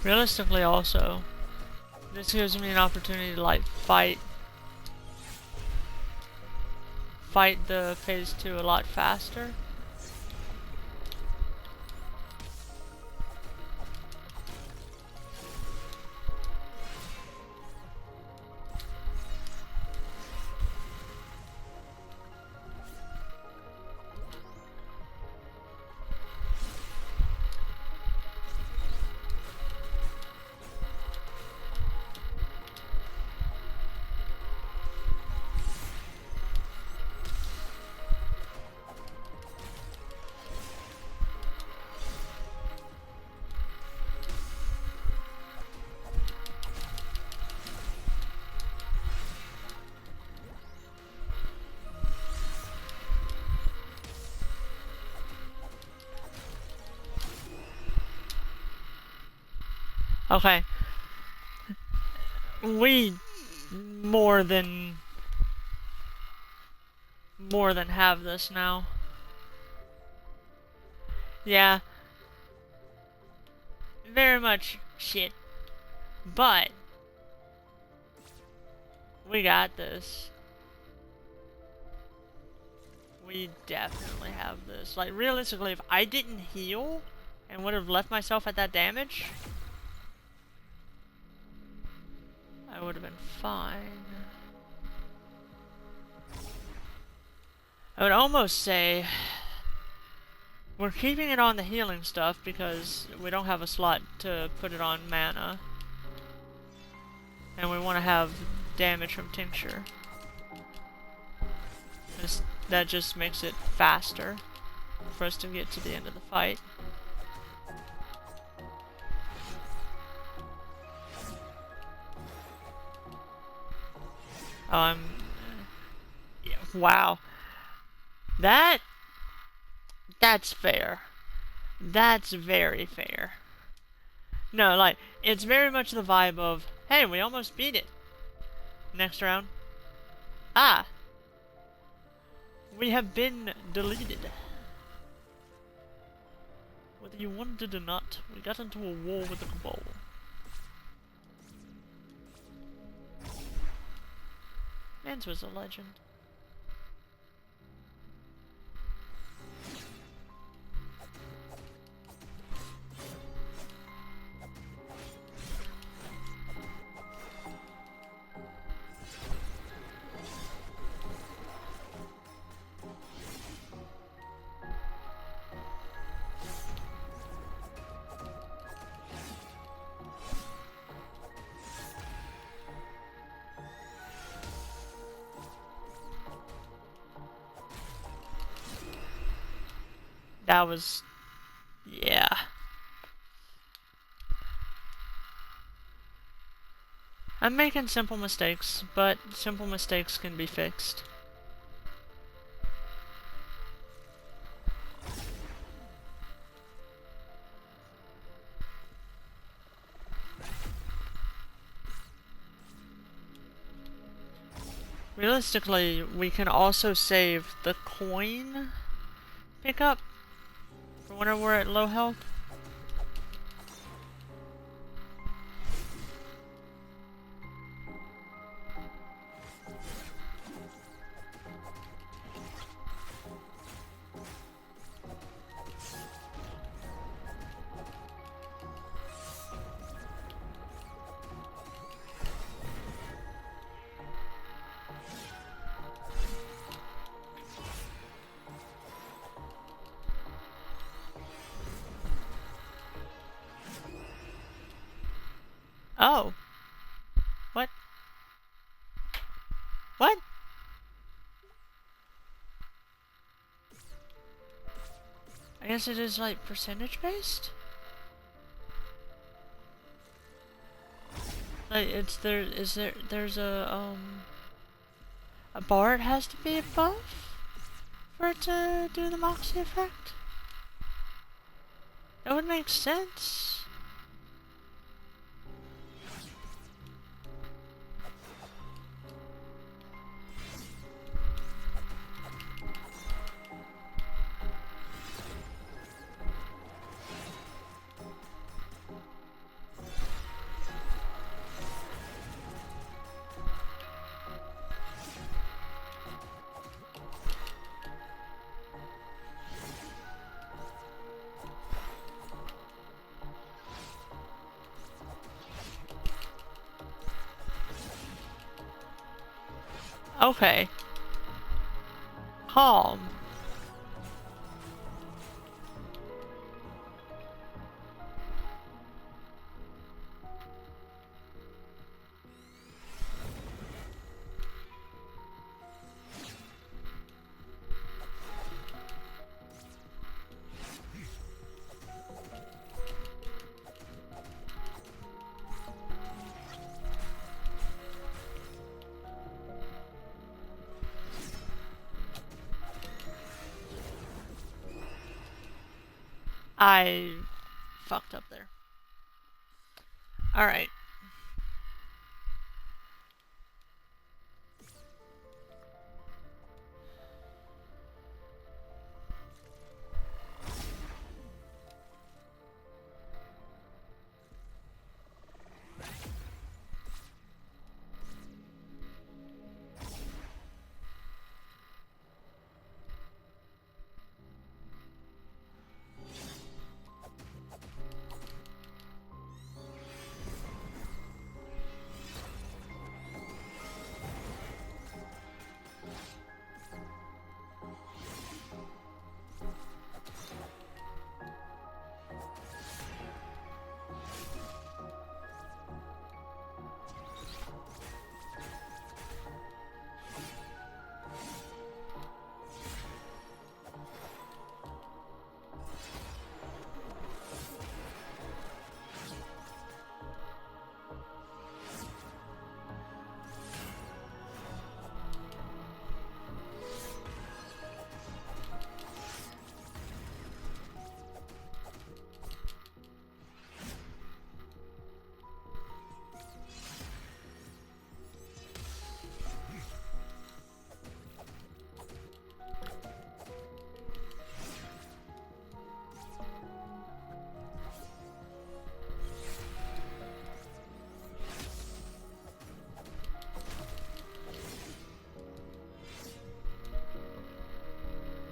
Realistically also, this gives me an opportunity to like fight the phase 2 a lot faster. Okay. We more than have this now. Yeah. Very much shit. But we got this. We definitely have this. Like, realistically, if I didn't heal and would have left myself at that damage, I would have been fine. I would almost say we're keeping it on the healing stuff because we don't have a slot to put it on mana. And we want to have damage from tincture. That just makes it faster for us to get to the end of the fight. Yeah, wow. That's fair. That's very fair. No, like, it's very much the vibe of, hey, we almost beat it. Next round. Ah. We have been deleted. Whether you wanted or not, we got into a war with the Cabal. Mans was a legend. That was... yeah. I'm making simple mistakes, but simple mistakes can be fixed. Realistically, we can also save the coin pickup for when we're at low health. Oh. What? What? I guess it is like percentage based? Like there's a bar it has to be above for it to do the Moxie effect? That would make sense. Okay. Calm. I fucked up there. Alright.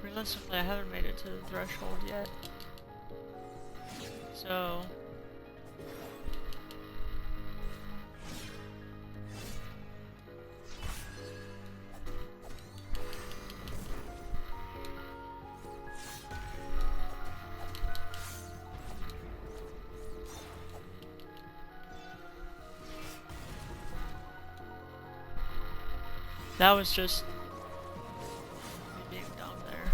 Realistically, I haven't made it to the threshold yet. So... that was just... me being dumb there.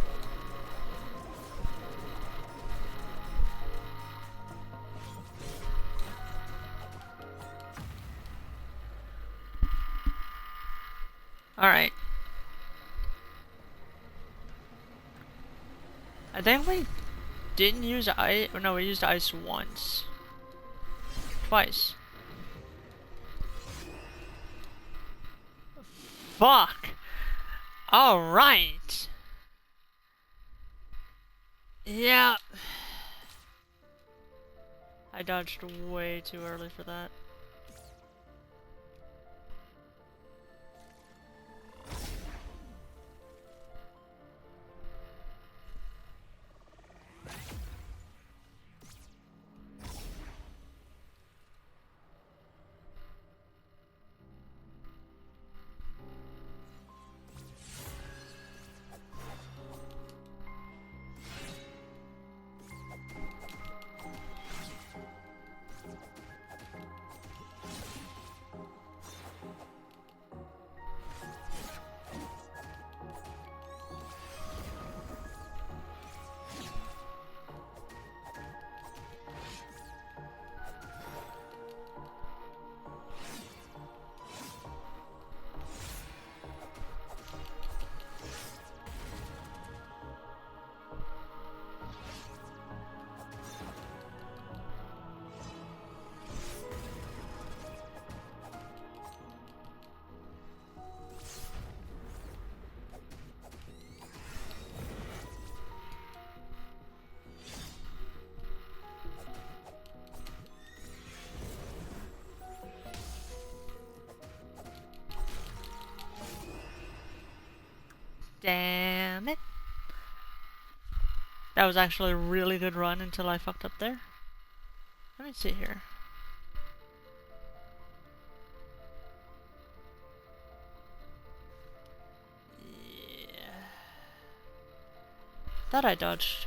Alright. I think we didn't use ice. Or no, we used ice once. Twice. Fuck! Alright! Yeah. I dodged way too early for that. Damn it. That was actually a really good run until I fucked up there. Let me see here. Thought I dodged,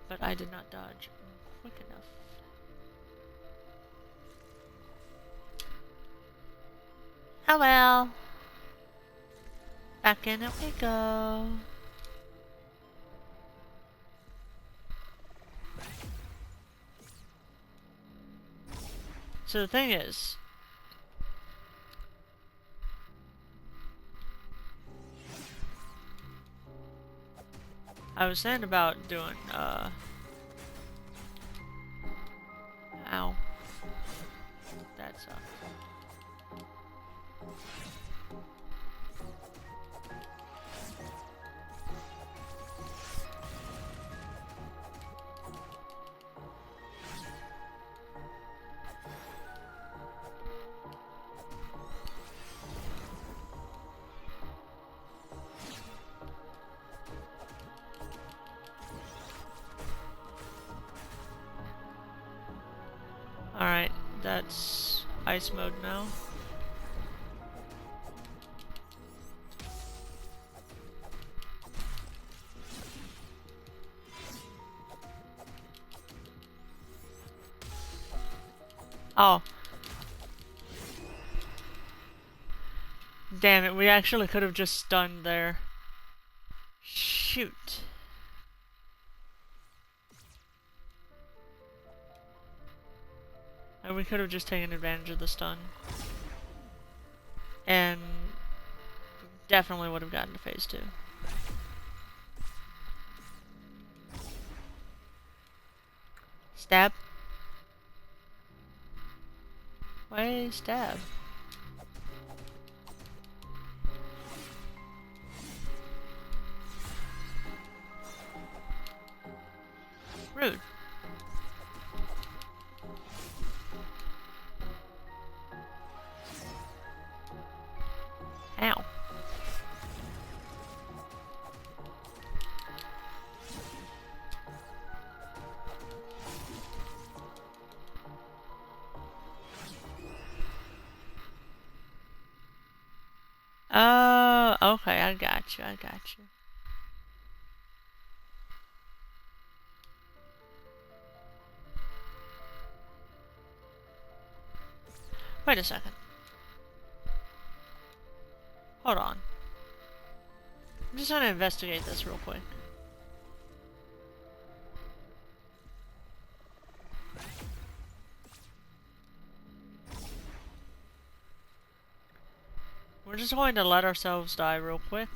but I did not dodge quick enough. Oh well. Back in it we go. So the thing is, I was saying about doing, ow. That sucks. Alright, that's ice mode now. Oh. Damn it, we actually could have just stunned there. Shoot. And we could have just taken advantage of the stun. And definitely would have gotten to phase 2. Stab. Why stab? Rude. Ow. Oh, okay, I got you, I got you. Wait a second. Hold on. I'm just gonna investigate this real quick. We're just going to let ourselves die real quick.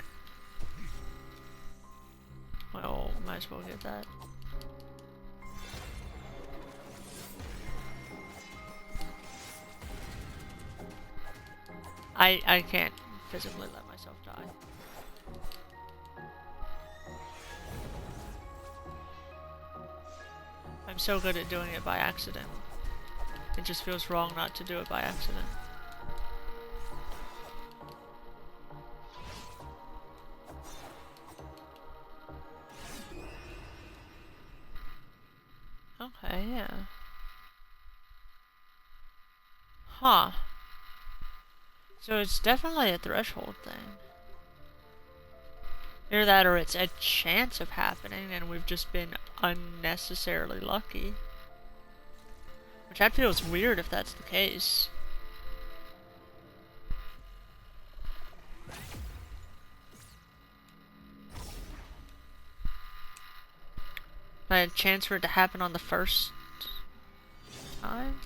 Well, might as well get that. I can't physically let myself die. I'm so good at doing it by accident. It just feels wrong not to do it by accident. Okay, yeah. Huh. So it's definitely a threshold thing. Either that or it's a chance of happening and we've just been unnecessarily lucky. Which that feels weird if that's the case. Like a chance for it to happen on the first time?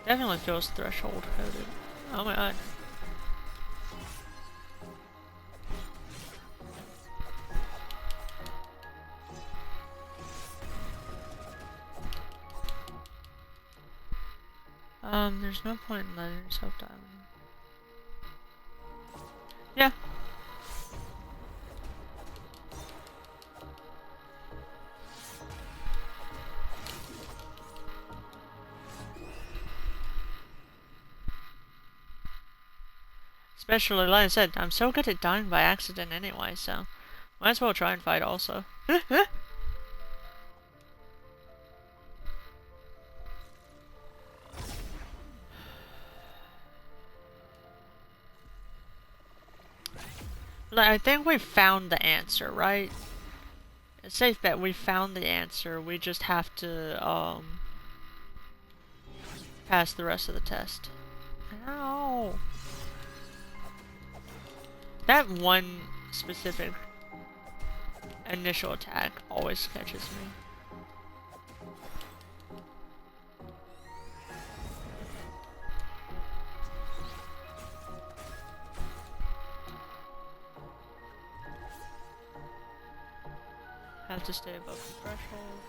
Definitely feels threshold coded. Oh my god. There's no point in letting yourself die. Yeah. Especially, like I said, I'm so good at dying by accident anyway, so might as well try and fight also. Like, I think we found the answer, right? It's safe bet we found the answer. We just have to, pass the rest of the test. Ow! That one specific initial attack always catches me. Have to stay above the threshold.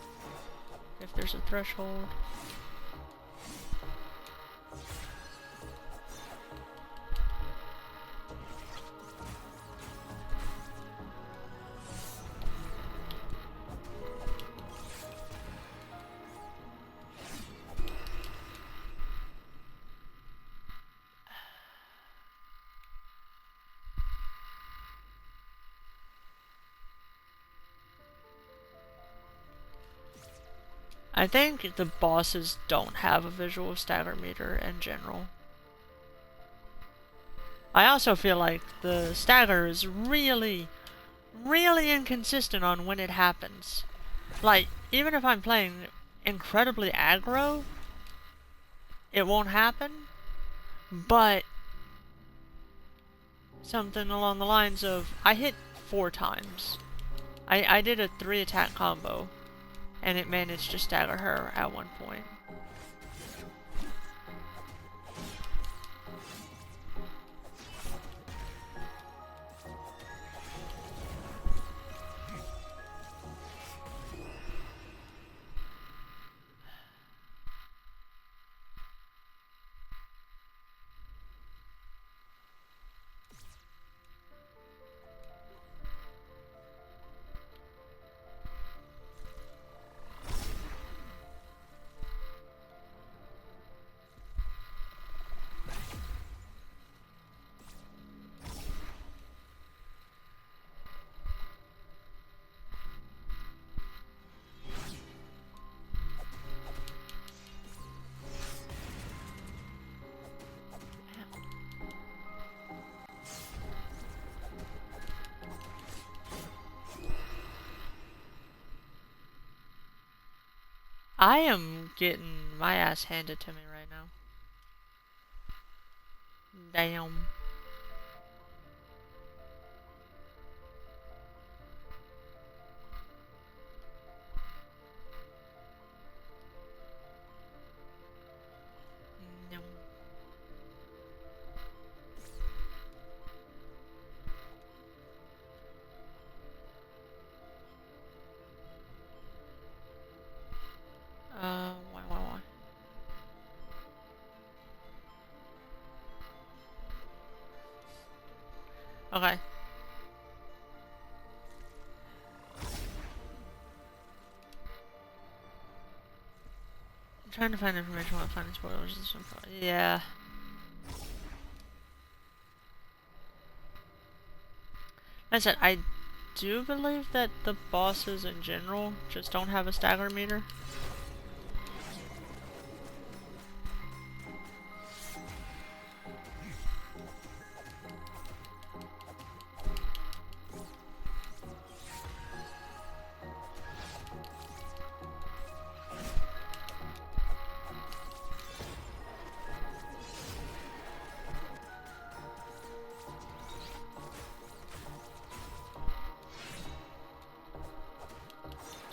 If there's a threshold. I think the bosses don't have a visual stagger meter in general. I also feel like the stagger is really inconsistent on when it happens. Like, even if I'm playing incredibly aggro, it won't happen, but something along the lines of, I hit 4 times. I did a 3 attack combo, and it managed to stagger her at one point. I am getting my ass handed to me right now. Damn. Yum. Why? Okay. I'm trying to find information while finding spoilers. This one, yeah. Like I said, I do believe that the bosses in general just don't have a stagger meter.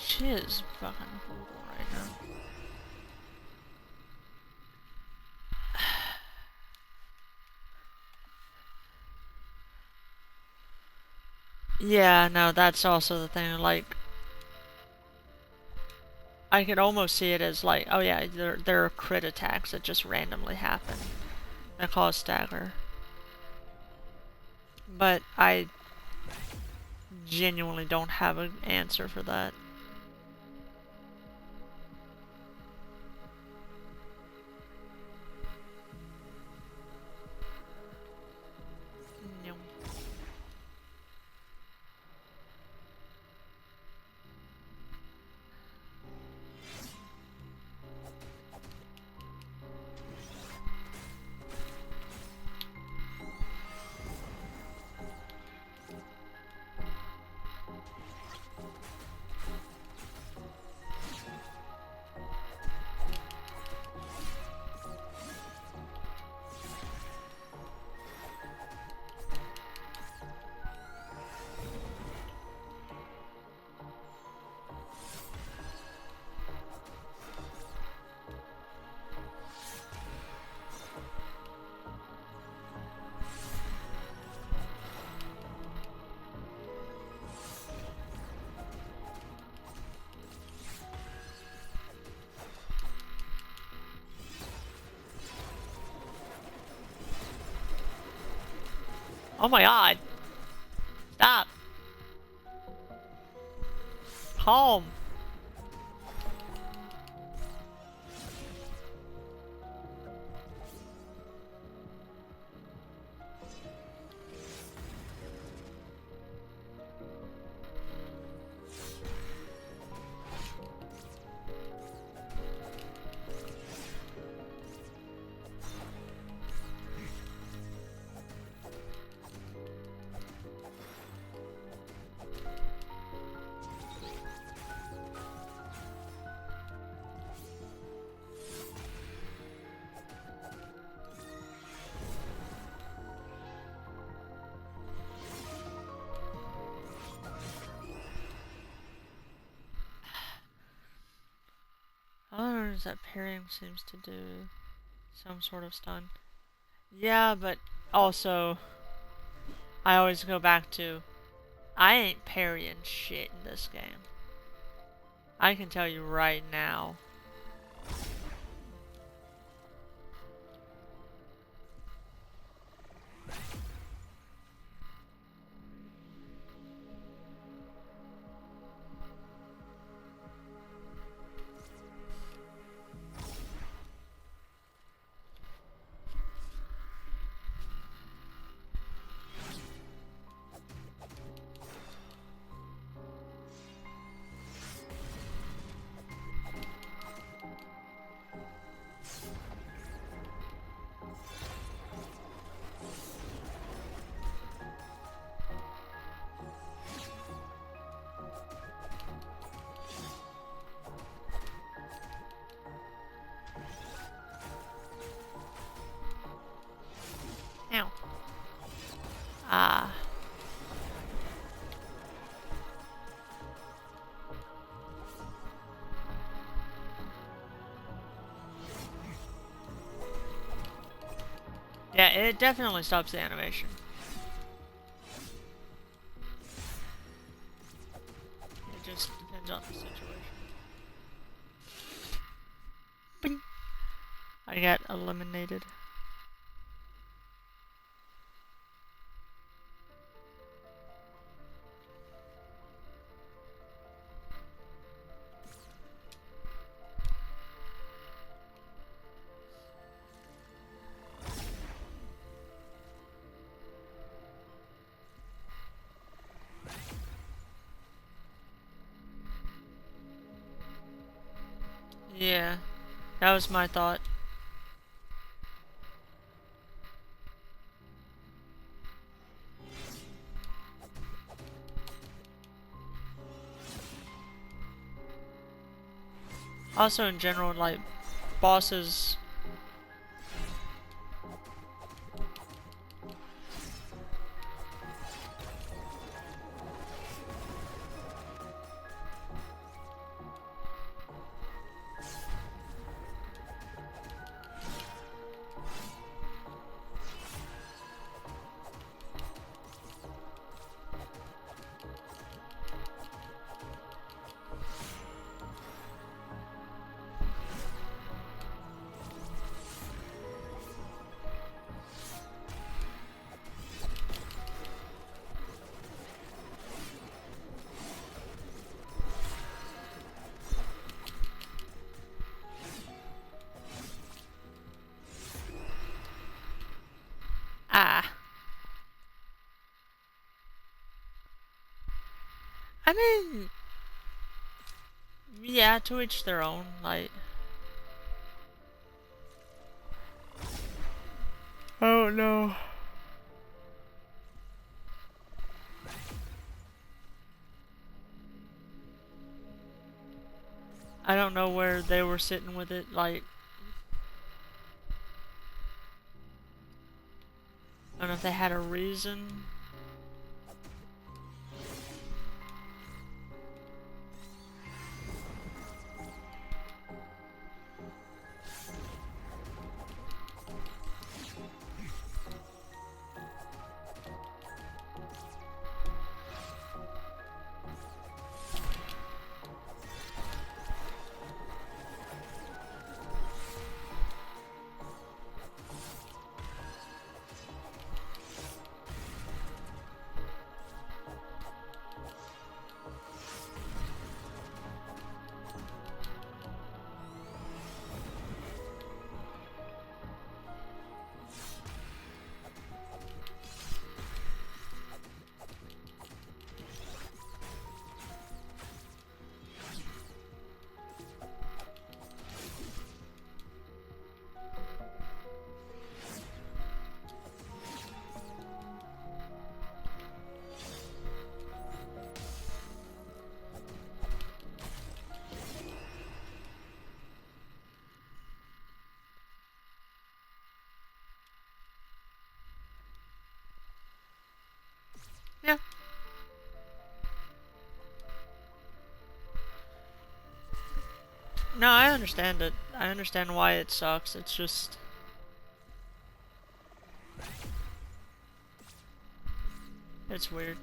She is fucking brutal right now. Yeah, no, that's also the thing, like, I could almost see it as like, oh yeah, there are crit attacks that just randomly happen that cause stagger. But I genuinely don't have an answer for that. No. Oh my god. Stop. Calm. Others that parrying seems to do some sort of stun. Yeah, but also, I always go back to, I ain't parrying shit in this game. I can tell you right now. Ow. Ah. Yeah, it definitely stops the animation. It just depends on the situation. Bing. I got eliminated. Yeah, that was my thought. Also, in general, like, bosses. Ah. I mean, yeah, to each their own, like. Oh no. I don't know where they were sitting with it, like. I don't know if they had a reason. No, I understand it. I understand why it sucks. It's just... it's weird.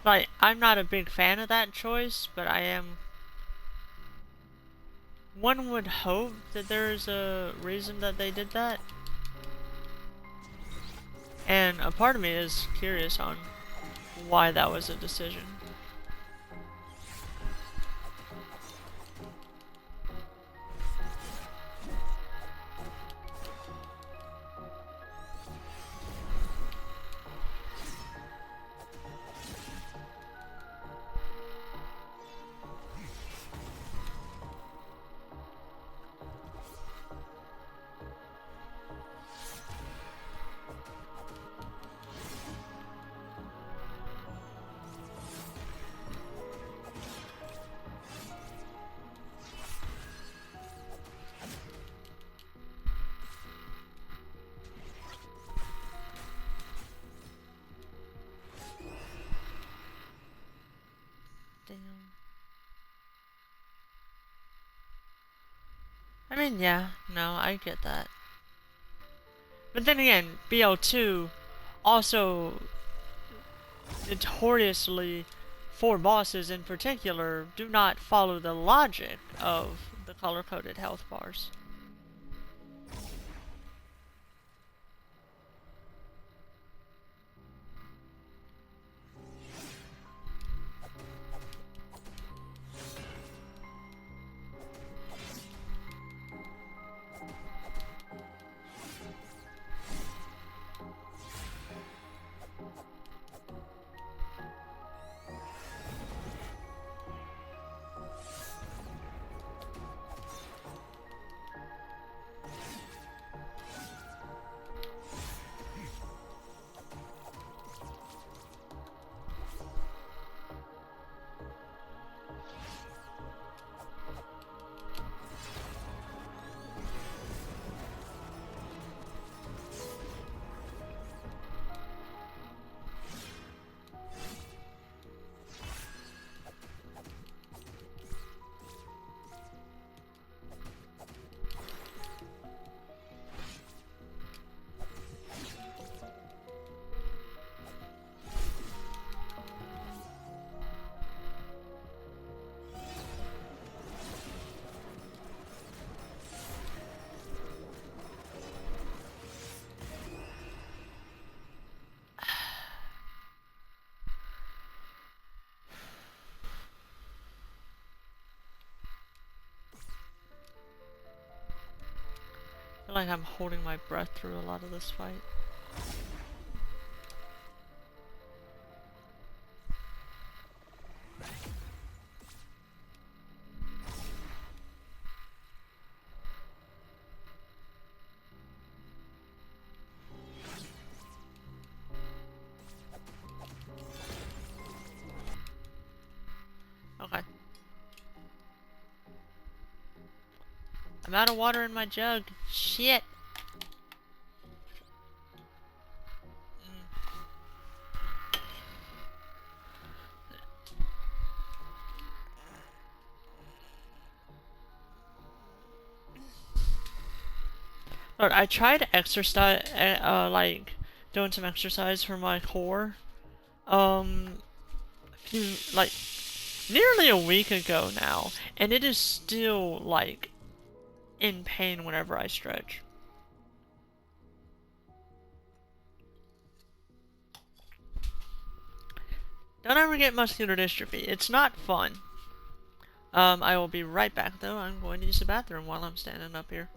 Like, I'm not a big fan of that choice, but I am... one would hope that there's a reason that they did that. And a part of me is curious on why that was a decision. Damn. I mean, yeah, no, I get that. But then again, BL2 also notoriously, for bosses in particular, do not follow the logic of the color-coded health bars. I feel like I'm holding my breath through a lot of this fight. Okay. I'm out of water in my jug. Shit! Lord, I tried exercise, like, doing some exercise for my core, like, nearly a week ago now, and it is still, like, in pain whenever I stretch. Don't ever get muscular dystrophy. It's not fun. I will be right back, though. I'm going to use the bathroom while I'm standing up here.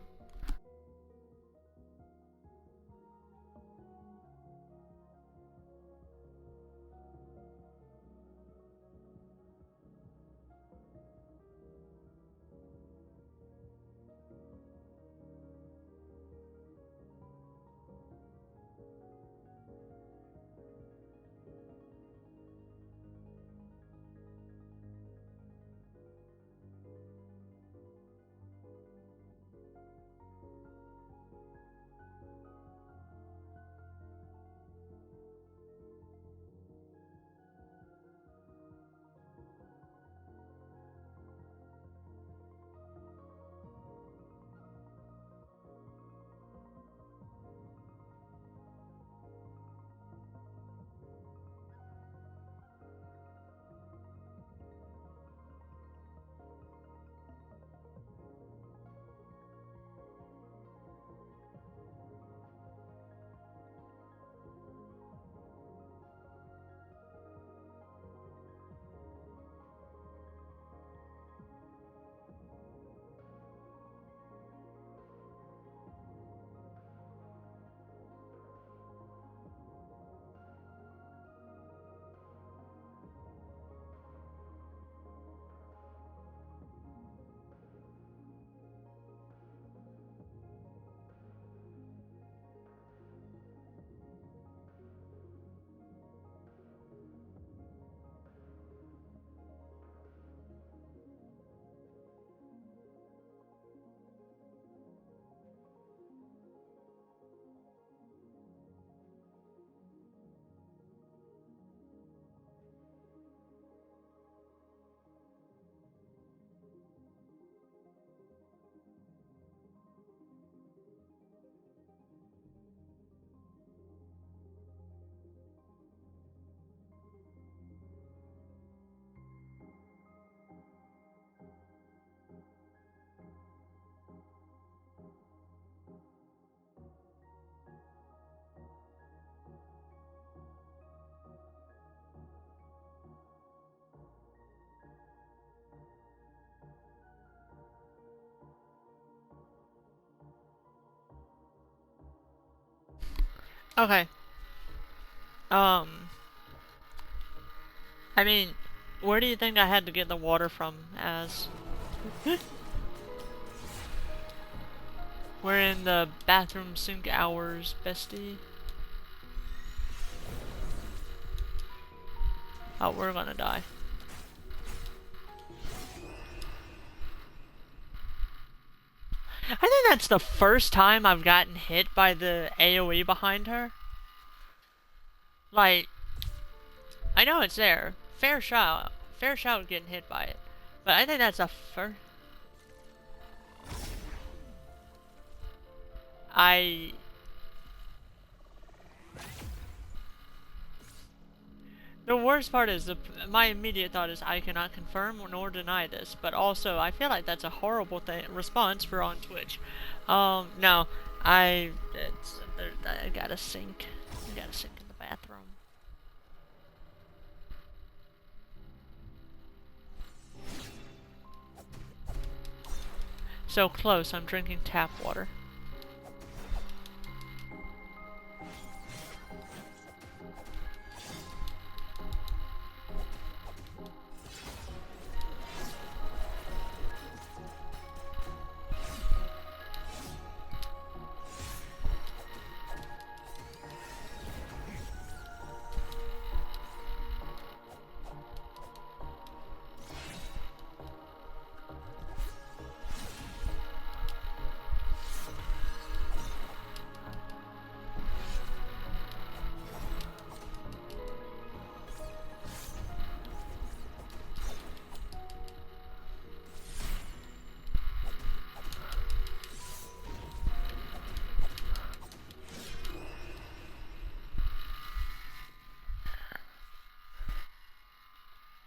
Okay. Um, I mean, where do you think I had to get the water from, as? We're in the bathroom sink hours, bestie. Oh, we're gonna die. I think that's the first time I've gotten hit by the AoE behind her. Like, I know it's there. Fair shot. Fair shot getting hit by it. But I think that's the first... The worst part is, my immediate thought is I cannot confirm nor deny this, but also I feel like that's a horrible response for on Twitch. No, I gotta sink. I gotta sink in the bathroom. So close, I'm drinking tap water.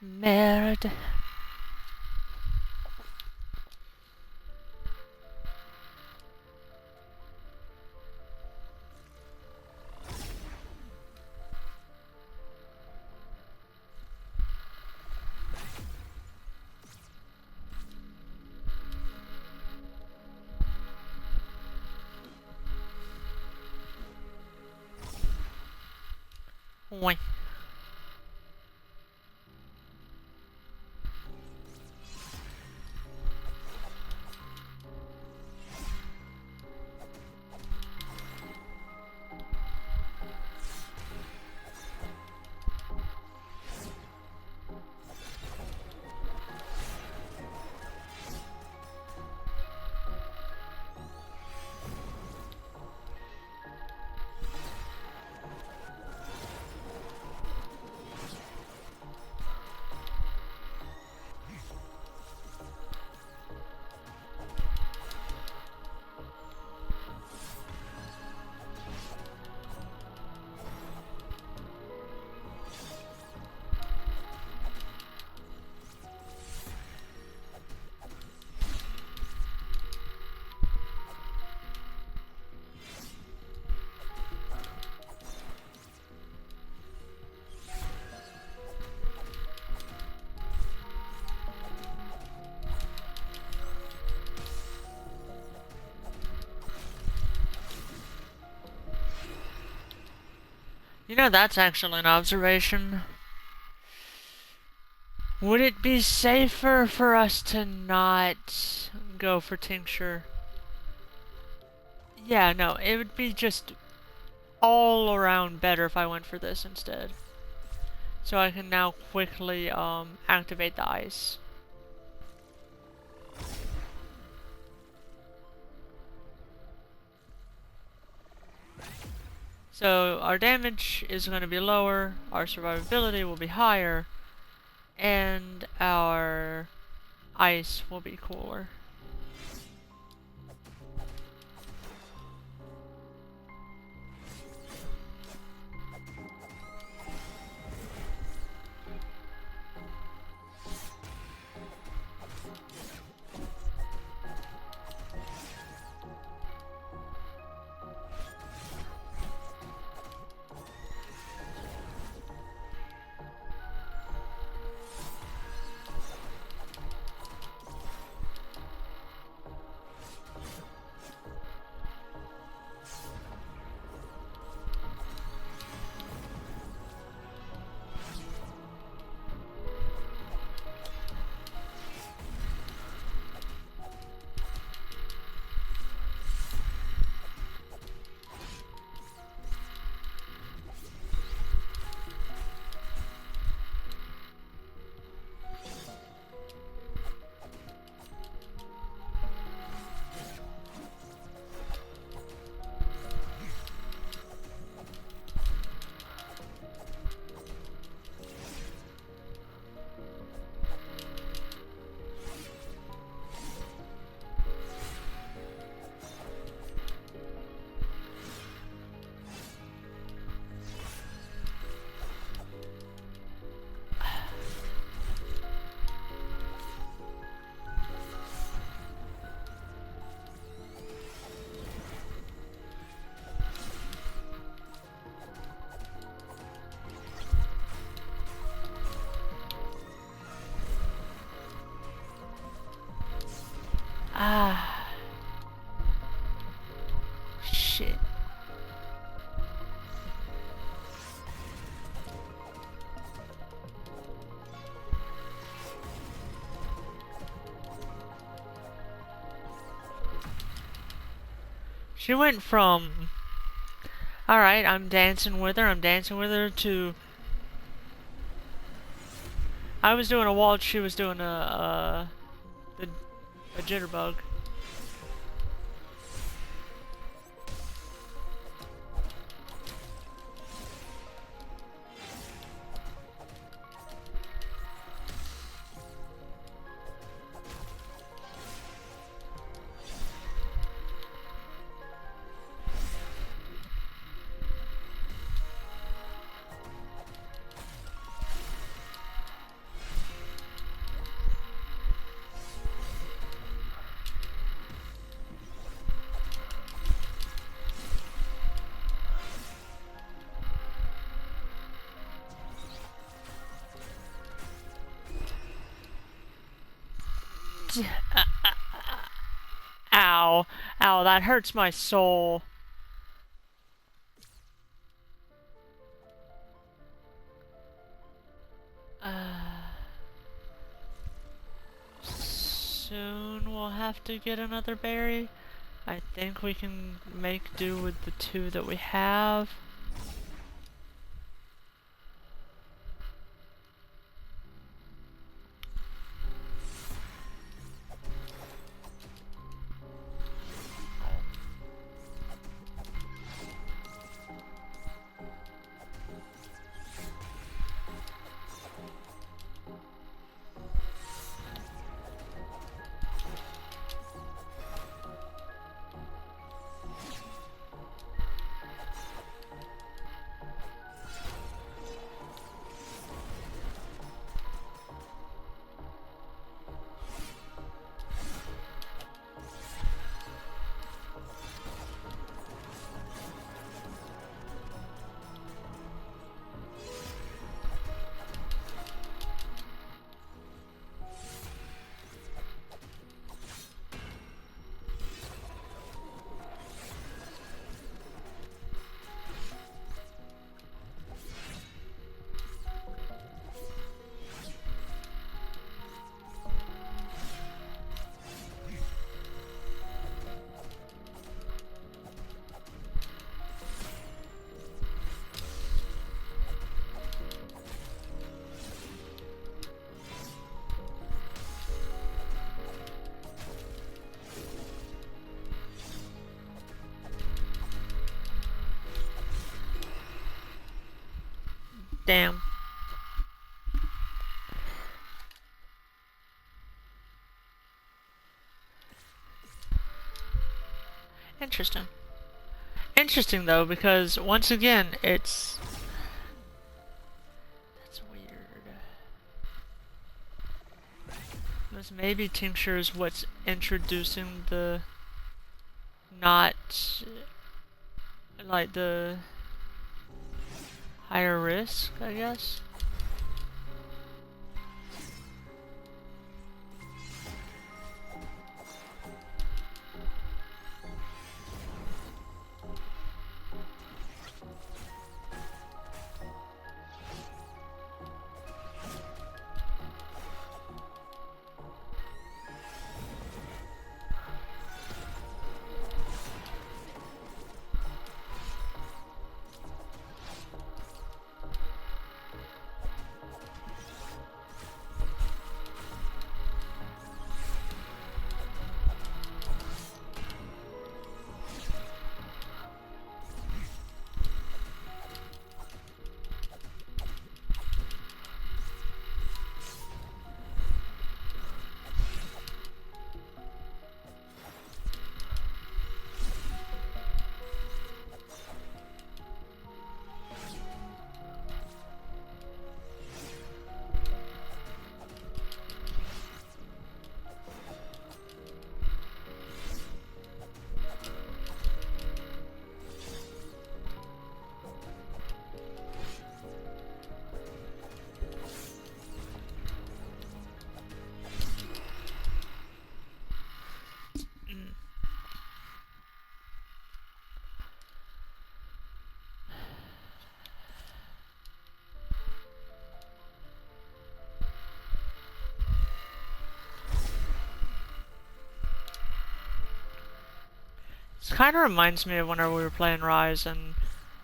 Merde. Oi. You know, that's actually an observation. Would it be safer for us to not go for tincture? Yeah, no, it would be just all around better if I went for this instead. So I can now quickly activate the ice. So our damage is going to be lower, our survivability will be higher, and our ice will be cooler. shit. She went from, alright, I'm dancing with her, to, I was doing a waltz, she was doing a jitterbug. Ow. Ow, that hurts my soul. Soon we'll have to get another berry. I think we can make do with the 2 that we have. Damn. Interesting. Interesting though, because once again, that's weird. Because maybe tincture is what's introducing the not like the higher risk, I guess. This kind of reminds me of whenever we were playing Rise and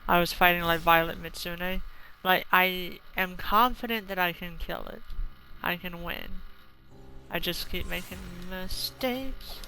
I was fighting like Violet Mitsune. Like, I am confident that I can kill it. I can win. I just keep making mistakes.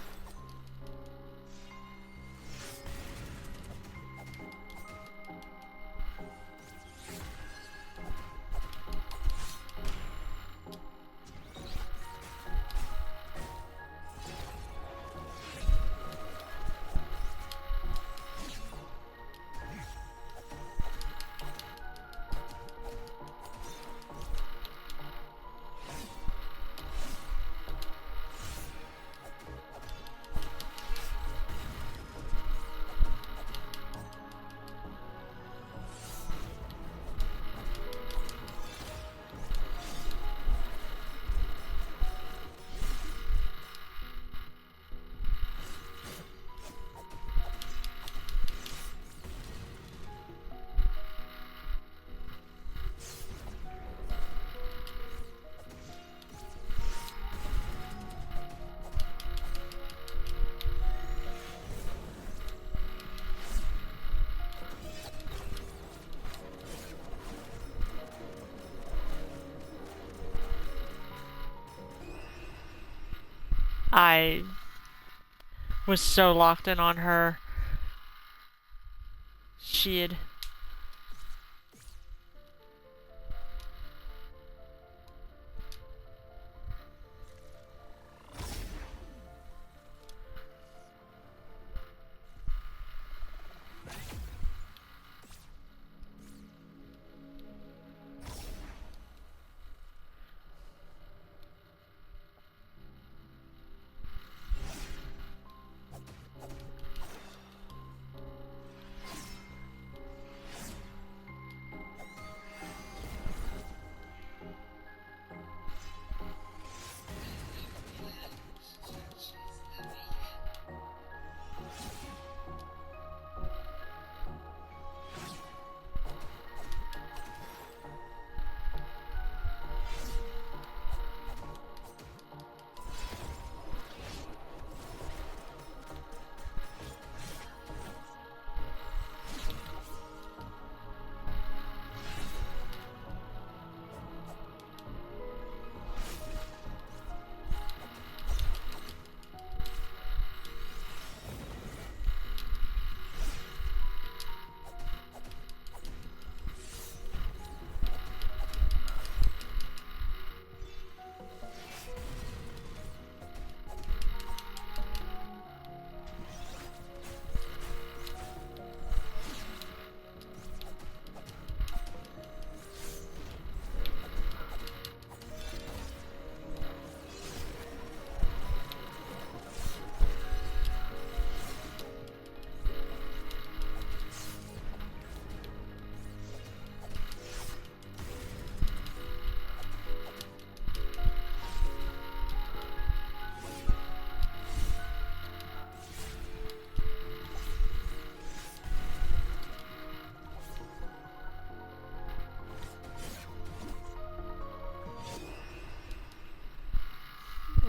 I was so locked in on her. Shit.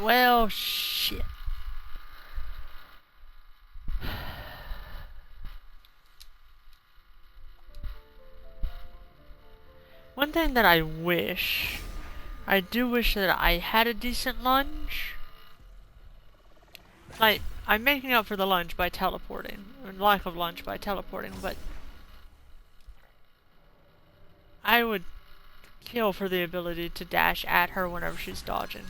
Well, shit. One thing that I do wish that I had a decent lunge. Like, I'm making up for the lunge by teleporting, or lack of lunge by teleporting, but I would kill for the ability to dash at her whenever she's dodging.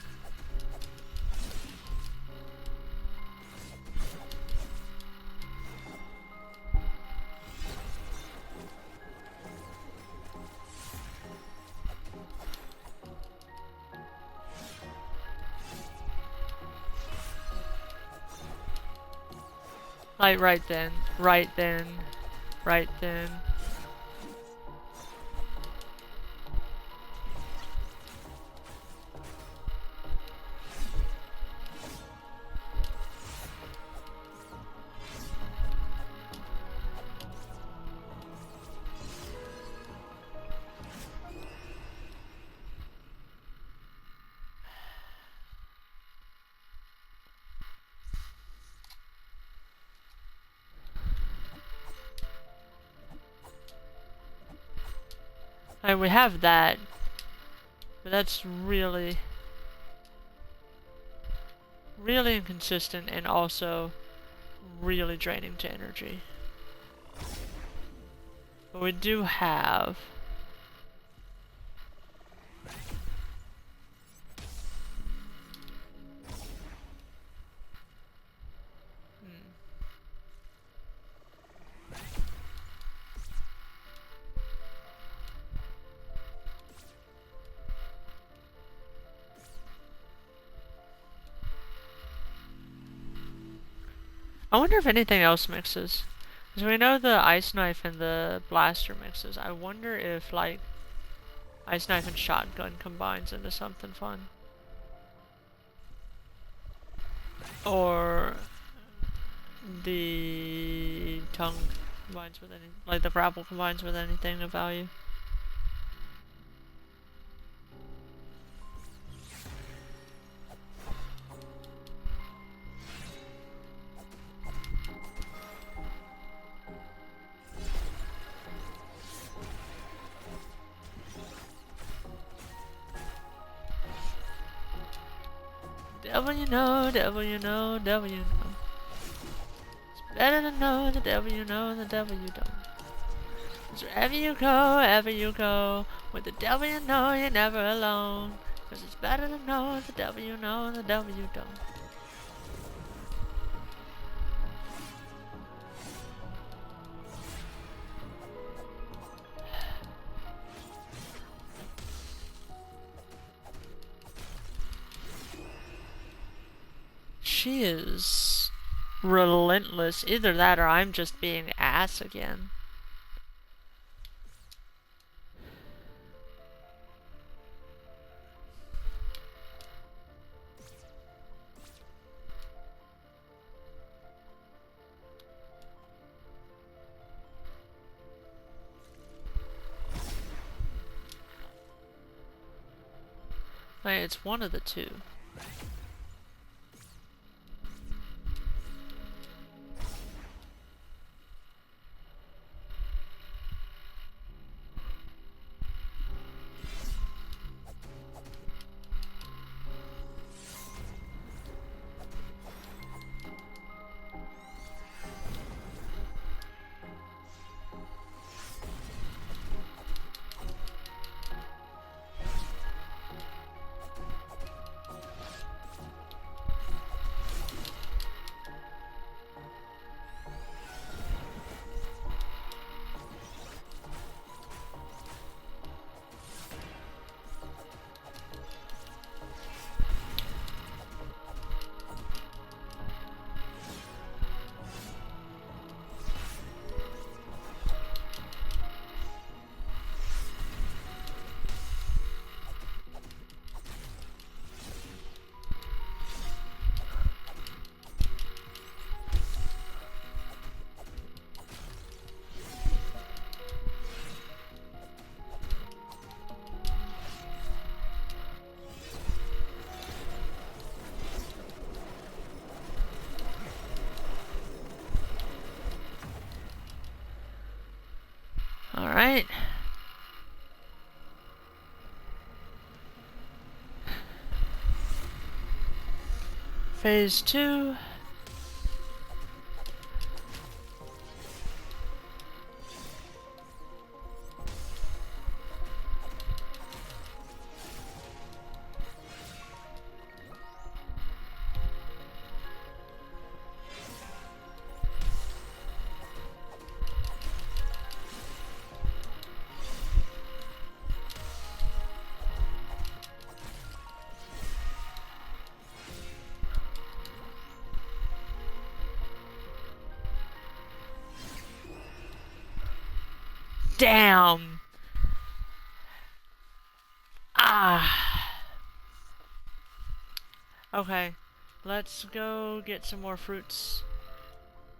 Like, right then, right then, right then. I mean, we have that, but that's really inconsistent and also really draining to energy. But we do have I wonder if anything else mixes. Because we know the ice knife and the blaster mixes. I wonder if, like, ice knife and shotgun combines into something fun. Or the tongue combines with any, like the grapple combines with anything of value. Devil you know, devil you know, devil you know. It's better to know the devil you know, the devil you don't. 'Cause wherever you go, with the devil you know, you're never alone. 'Cause it's better to know the devil you know, the devil you don't. She is relentless. Either that or I'm just being ass again. Like, it's one of the two. Alright. Phase 2. Damn! Ah! Okay, let's go get some more fruits.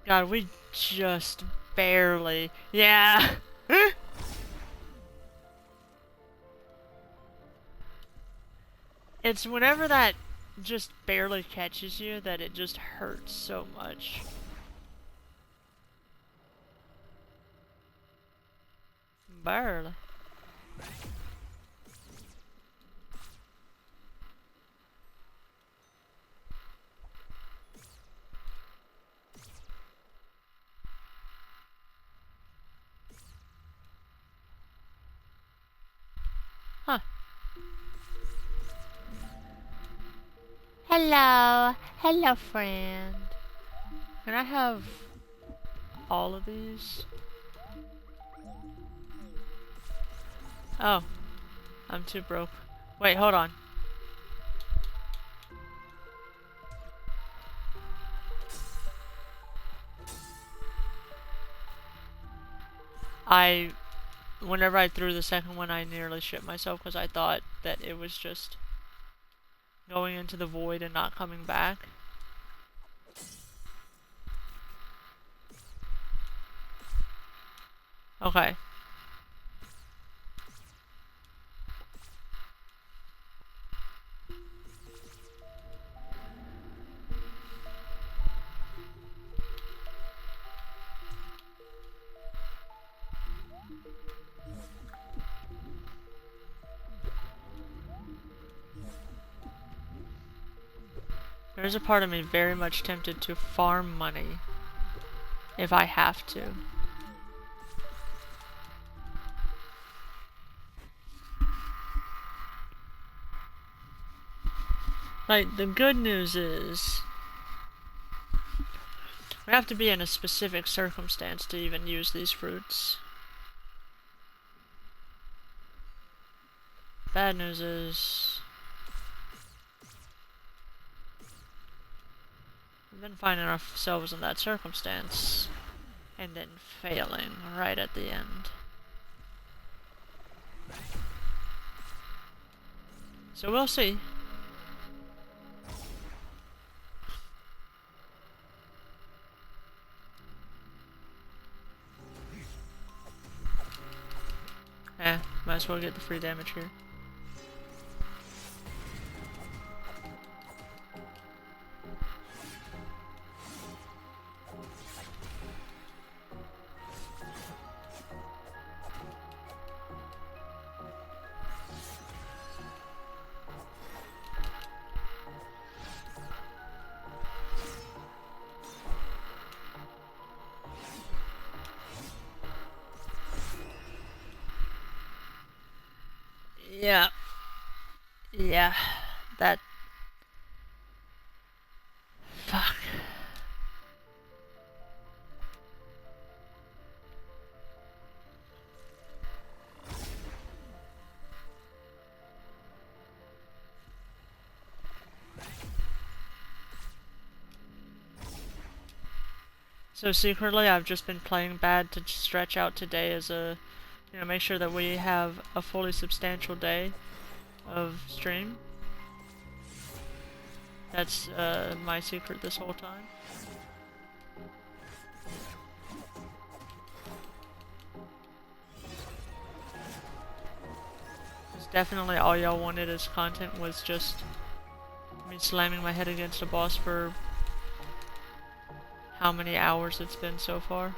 God, we just barely... Yeah! It's whenever that just barely catches you that it just hurts so much. Barely. Huh. Hello. Hello, friend. Can I have all of these? Oh. I'm too broke. Wait, hold on. Whenever I threw the second one, I nearly shit myself because I thought that it was just going into the void and not coming back. Okay. There's a part of me very much tempted to farm money if I have to. Like, the good news is we have to be in a specific circumstance to even use these fruits. Bad news is we've been finding ourselves in that circumstance and then failing right at the end. So we'll see. Might as well get the free damage here. Yeah. Yeah. That... Fuck. So secretly, I've just been playing bad to stretch out today as a... You know, make sure that we have a fully substantial day of stream. That's my secret this whole time. Because definitely all y'all wanted as content was just me slamming my head against a boss for how many hours it's been so far.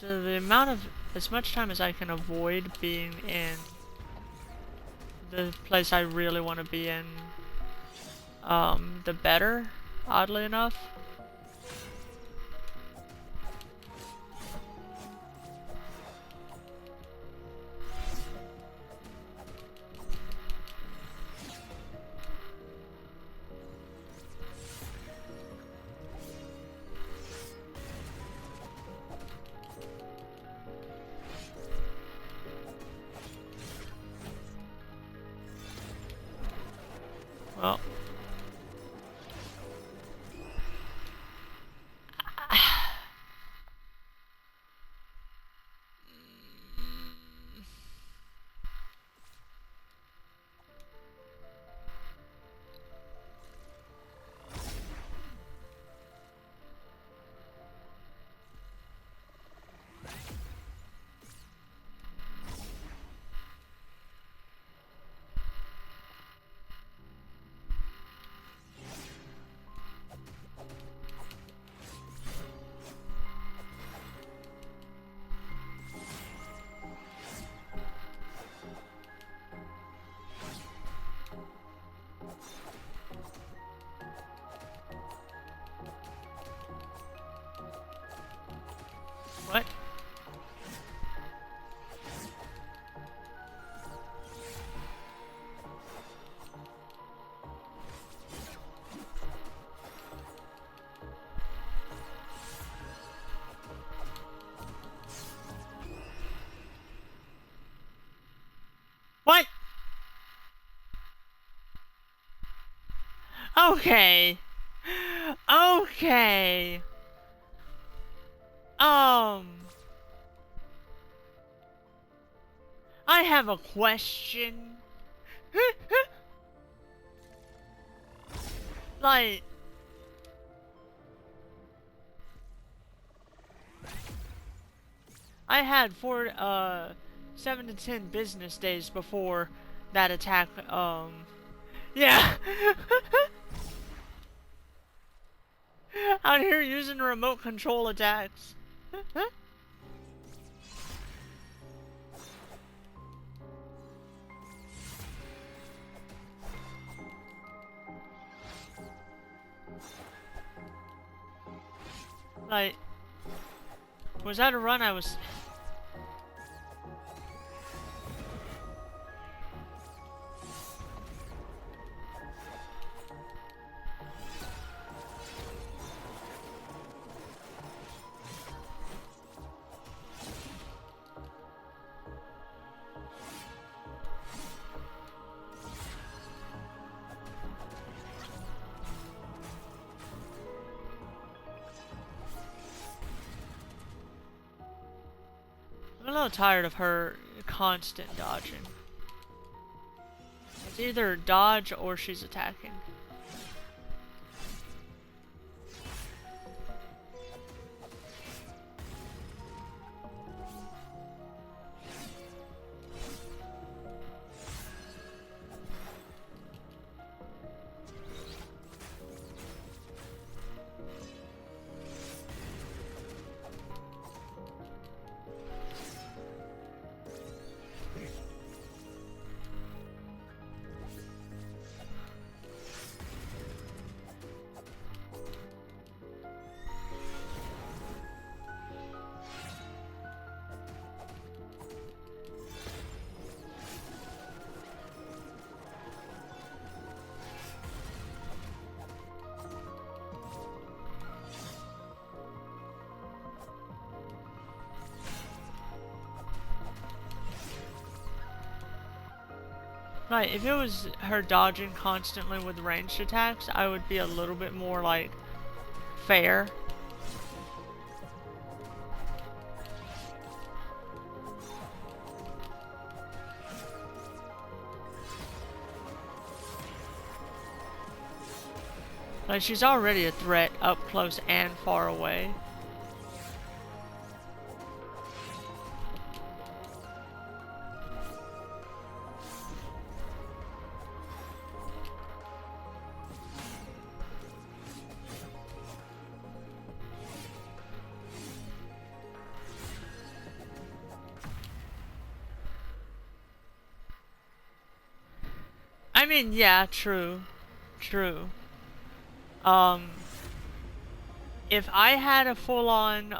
So the amount of, as much time as I can avoid being in the place I really want to be in, the better, oddly enough. Well, Okay. Okay. I have a question. Like, I had 7 to 10 business days before that attack, yeah. Out here using remote control attacks. Like, was that a run I was... I'm a little tired of her constant dodging. It's either dodge or she's attacking. Right, if it was her dodging constantly with ranged attacks, I would be a little bit more, like, fair. Like, she's already a threat up close and far away. I mean, yeah, true. True. If I had a full-on,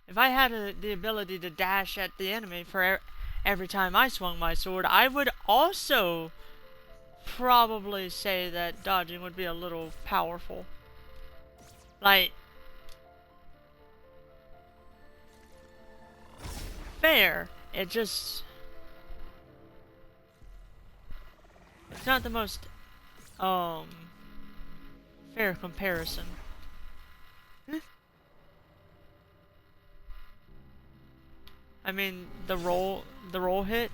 if I had the ability to dash at the enemy for every time I swung my sword, I would also probably say that dodging would be a little powerful. Like, fair. It just... It's not the most, fair comparison. I mean, the roll hit.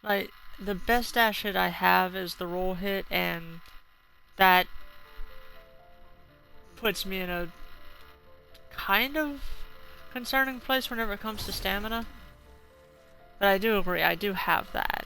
Like, the best dash hit I have is the roll hit, and that puts me in a kind of concerning place whenever it comes to stamina. But I do agree, I do have that.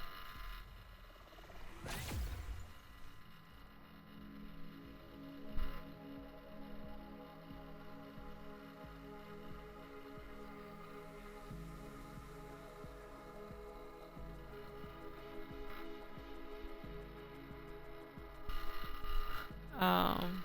Um...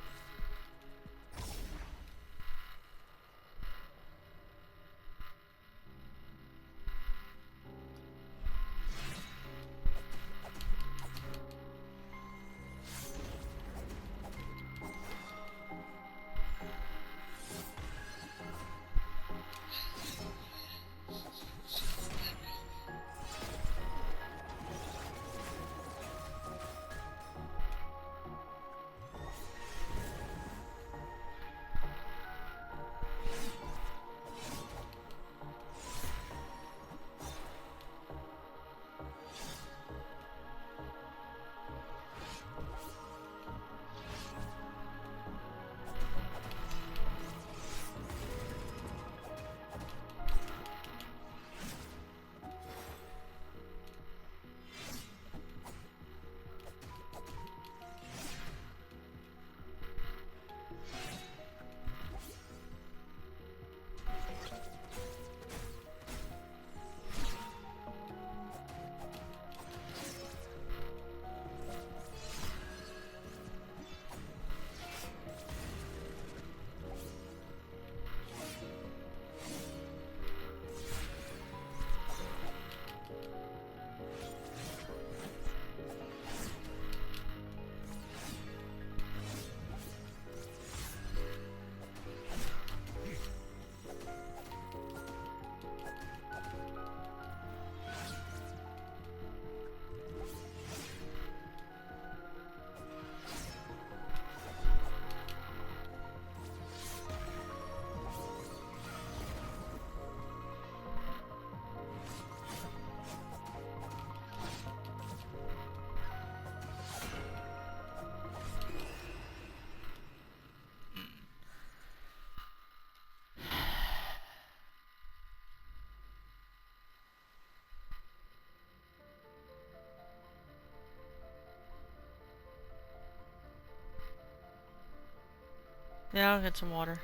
Yeah, I'll get some water.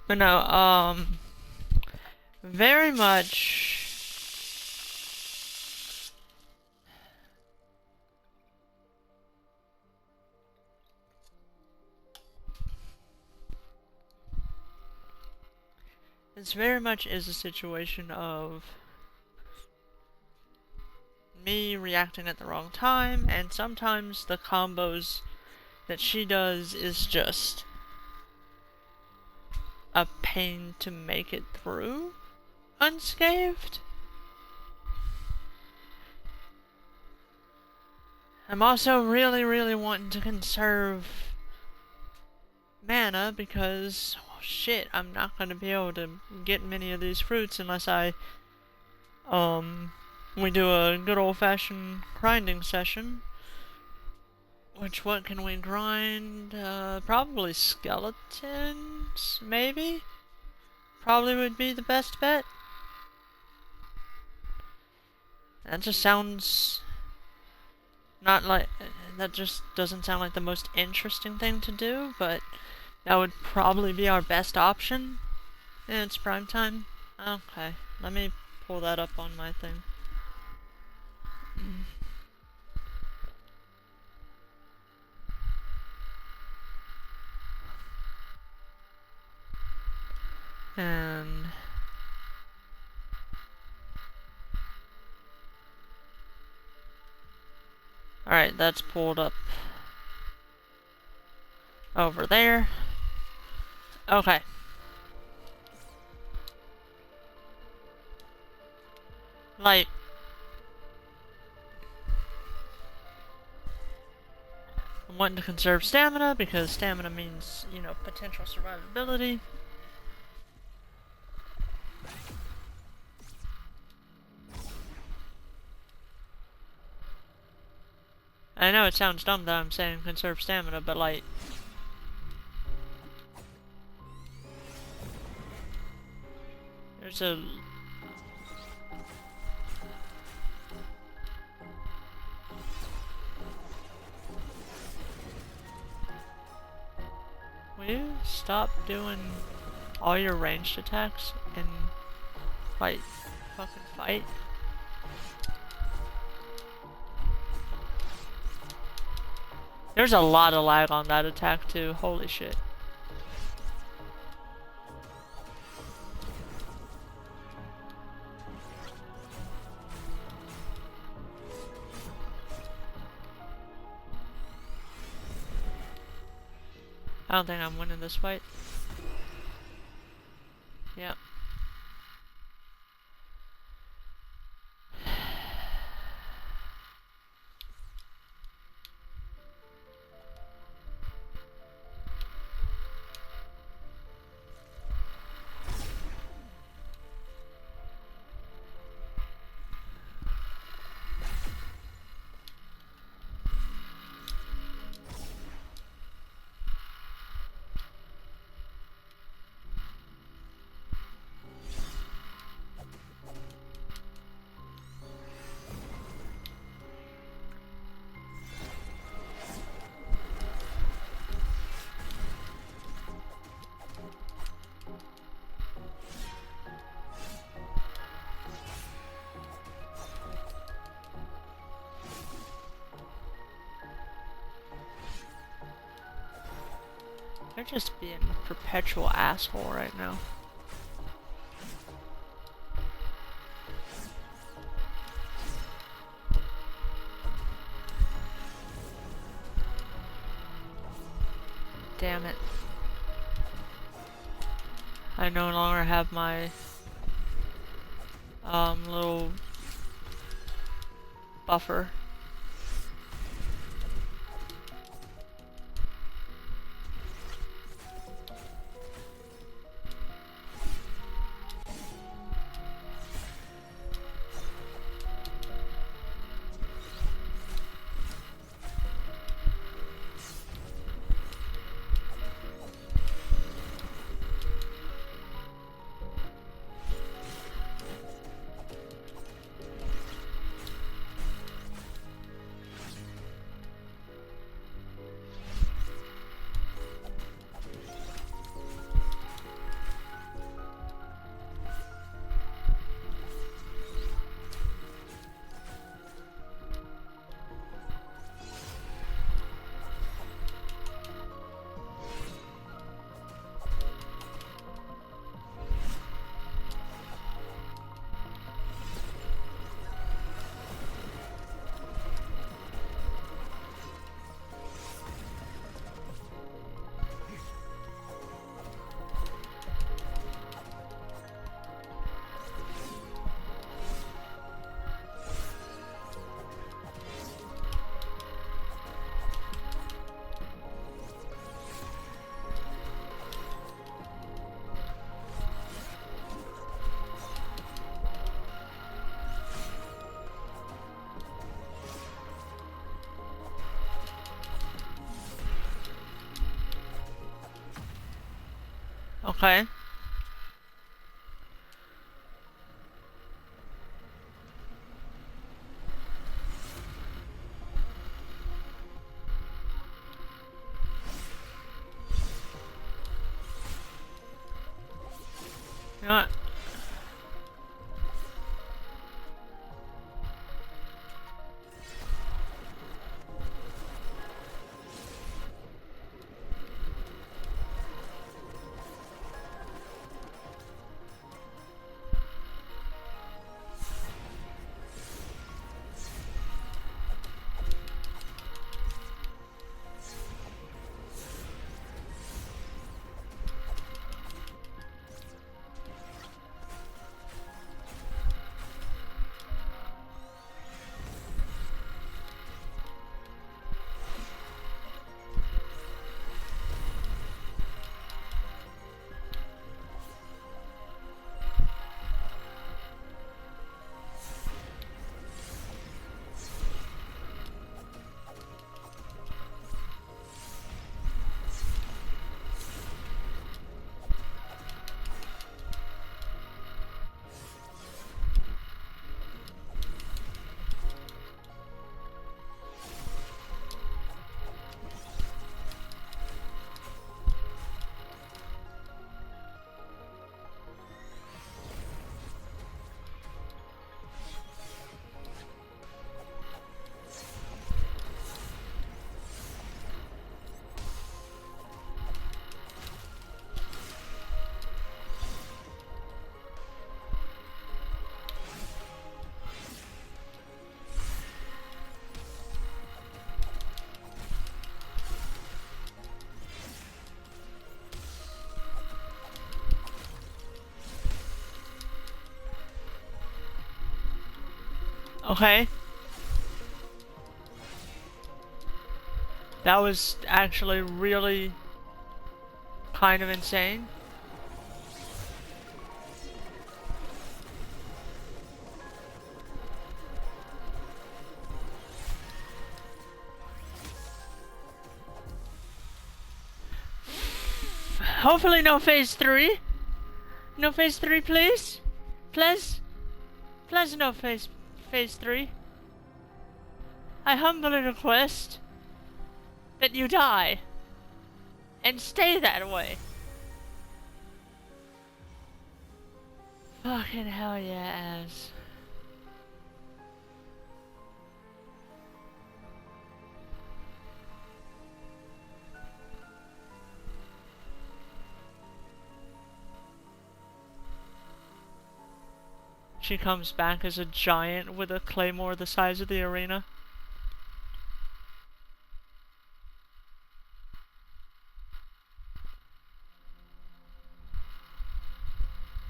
But no, very much... This very much is a situation of me reacting at the wrong time, and sometimes the combos that she does is just a pain to make it through unscathed. I'm also really wanting to conserve mana because, oh shit, I'm not gonna be able to get many of these fruits unless we do a good old-fashioned grinding session. Which, what can we grind? Probably skeletons, maybe? Probably would be the best bet. That just sounds... not like... that just doesn't sound like the most interesting thing to do, but that would probably be our best option. And it's prime time. Okay, let me pull that up on my thing. And... alright, that's pulled up over there. Okay. Like, I'm wanting to conserve stamina because stamina means, you know, potential survivability. I know it sounds dumb that I'm saying conserve stamina, but like... There's a... Will you stop doing all your ranged attacks and, like, fucking fight? There's a lot of lag on that attack too, holy shit. I don't think I'm winning this fight. Yep. They're just being a perpetual asshole right now. Damn it. I no longer have my little buffer. Okay. You know what? Okay. That was actually really kind of insane. Hopefully no phase 3. No phase 3, please. Please. Please no phase 3. I humbly request that you die. And stay that way. Fucking hell yeah, Az. She comes back as a giant with a claymore the size of the arena.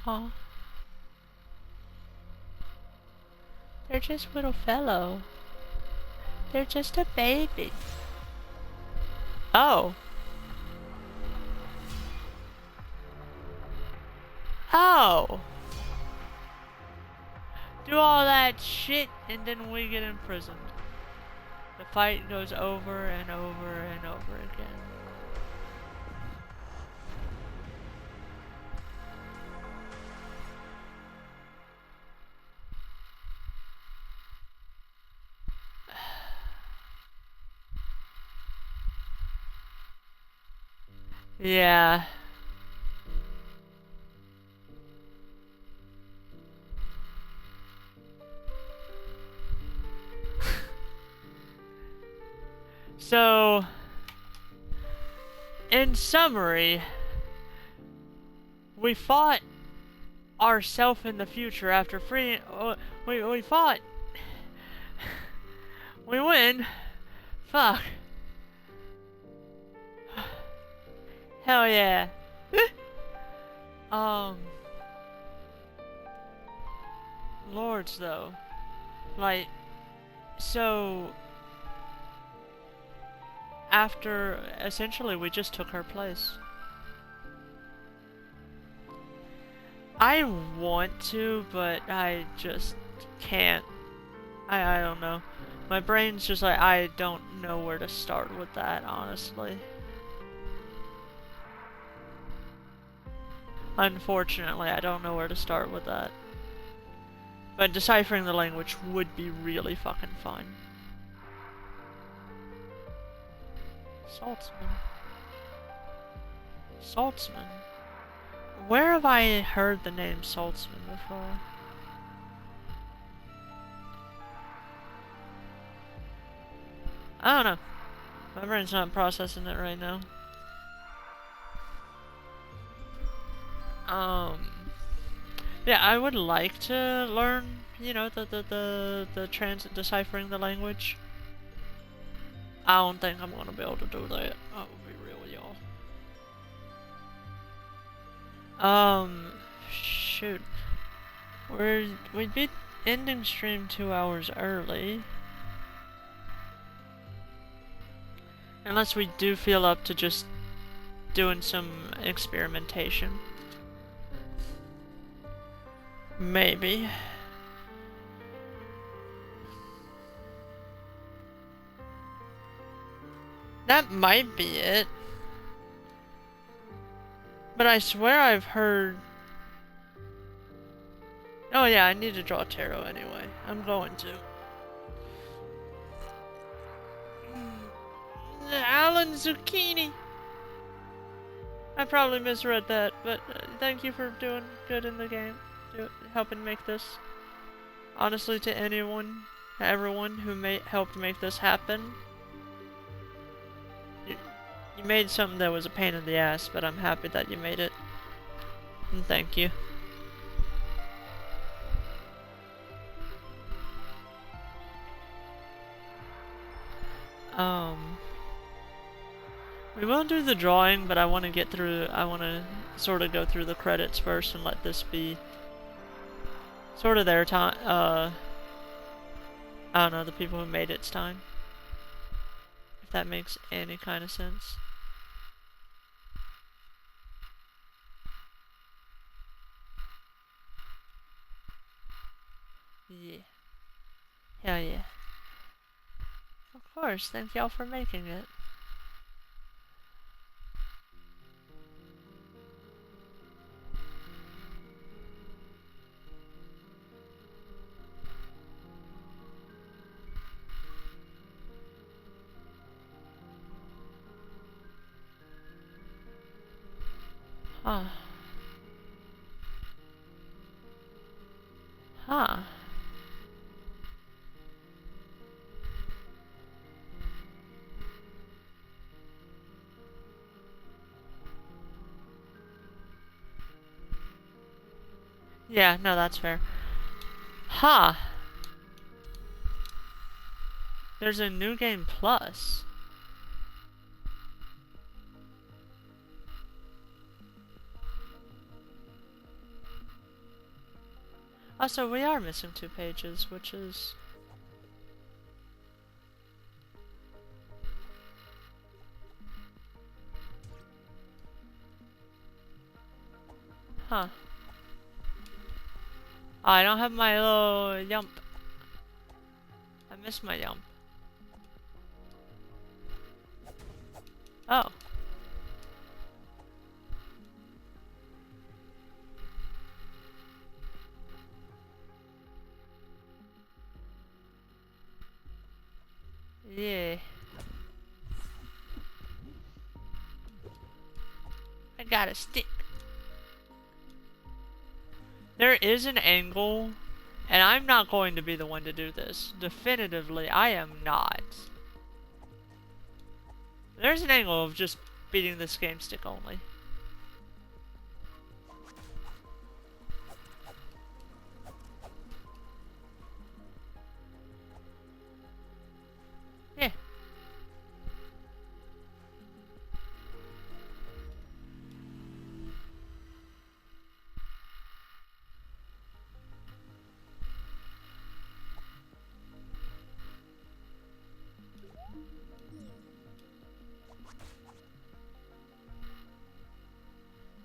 Aw. They're just little fellow. They're just a baby. Oh. Oh. Do all that shit and then we get imprisoned. The fight goes over and over and over again. Yeah. So, in summary, we fought ourself in the future after freeing. We fought. We win. Fuck. Hell yeah. Lords though. Like, so after essentially we just took her place. I want to, but I just can't. I don't know. My brain's just like, I don't know where to start with that, honestly. Unfortunately, I don't know where to start with that. But deciphering the language would be really fucking fun. Saltzman. Saltzman? Where have I heard the name Saltzman before? I don't know. My brain's not processing it right now. Yeah, I would like to learn, you know, the deciphering the language. I don't think I'm gonna be able to do that. I will be real with y'all. Shoot. We'd be ending stream 2 hours early. Unless we do feel up to just doing some experimentation. Maybe. That might be it. But I swear I've heard... Oh yeah, I need to draw tarot anyway. I'm going to. Alan Zucchini! I probably misread that, but thank you for doing good in the game. Helping make this. Honestly, to anyone, everyone who helped make this happen. You made something that was a pain in the ass, but I'm happy that you made it. And thank you. We will do the drawing, but I want to get through, I want to sort of go through the credits first and let this be sort of their time, I don't know, the people who made it's time. If that makes any kind of sense. Yeah. Hell yeah. Of course, thank y'all for making it. Huh. Huh. Yeah, no, that's fair. Huh. There's a new game plus. Oh, so we are missing 2 pages, which is... Huh. Oh, I don't have my little yump. I missed my yump. Oh. Yeah. I got a stick. There is an angle, and I'm not going to be the one to do this. Definitively, I am not. There's an angle of just beating this game stick only. Yeah.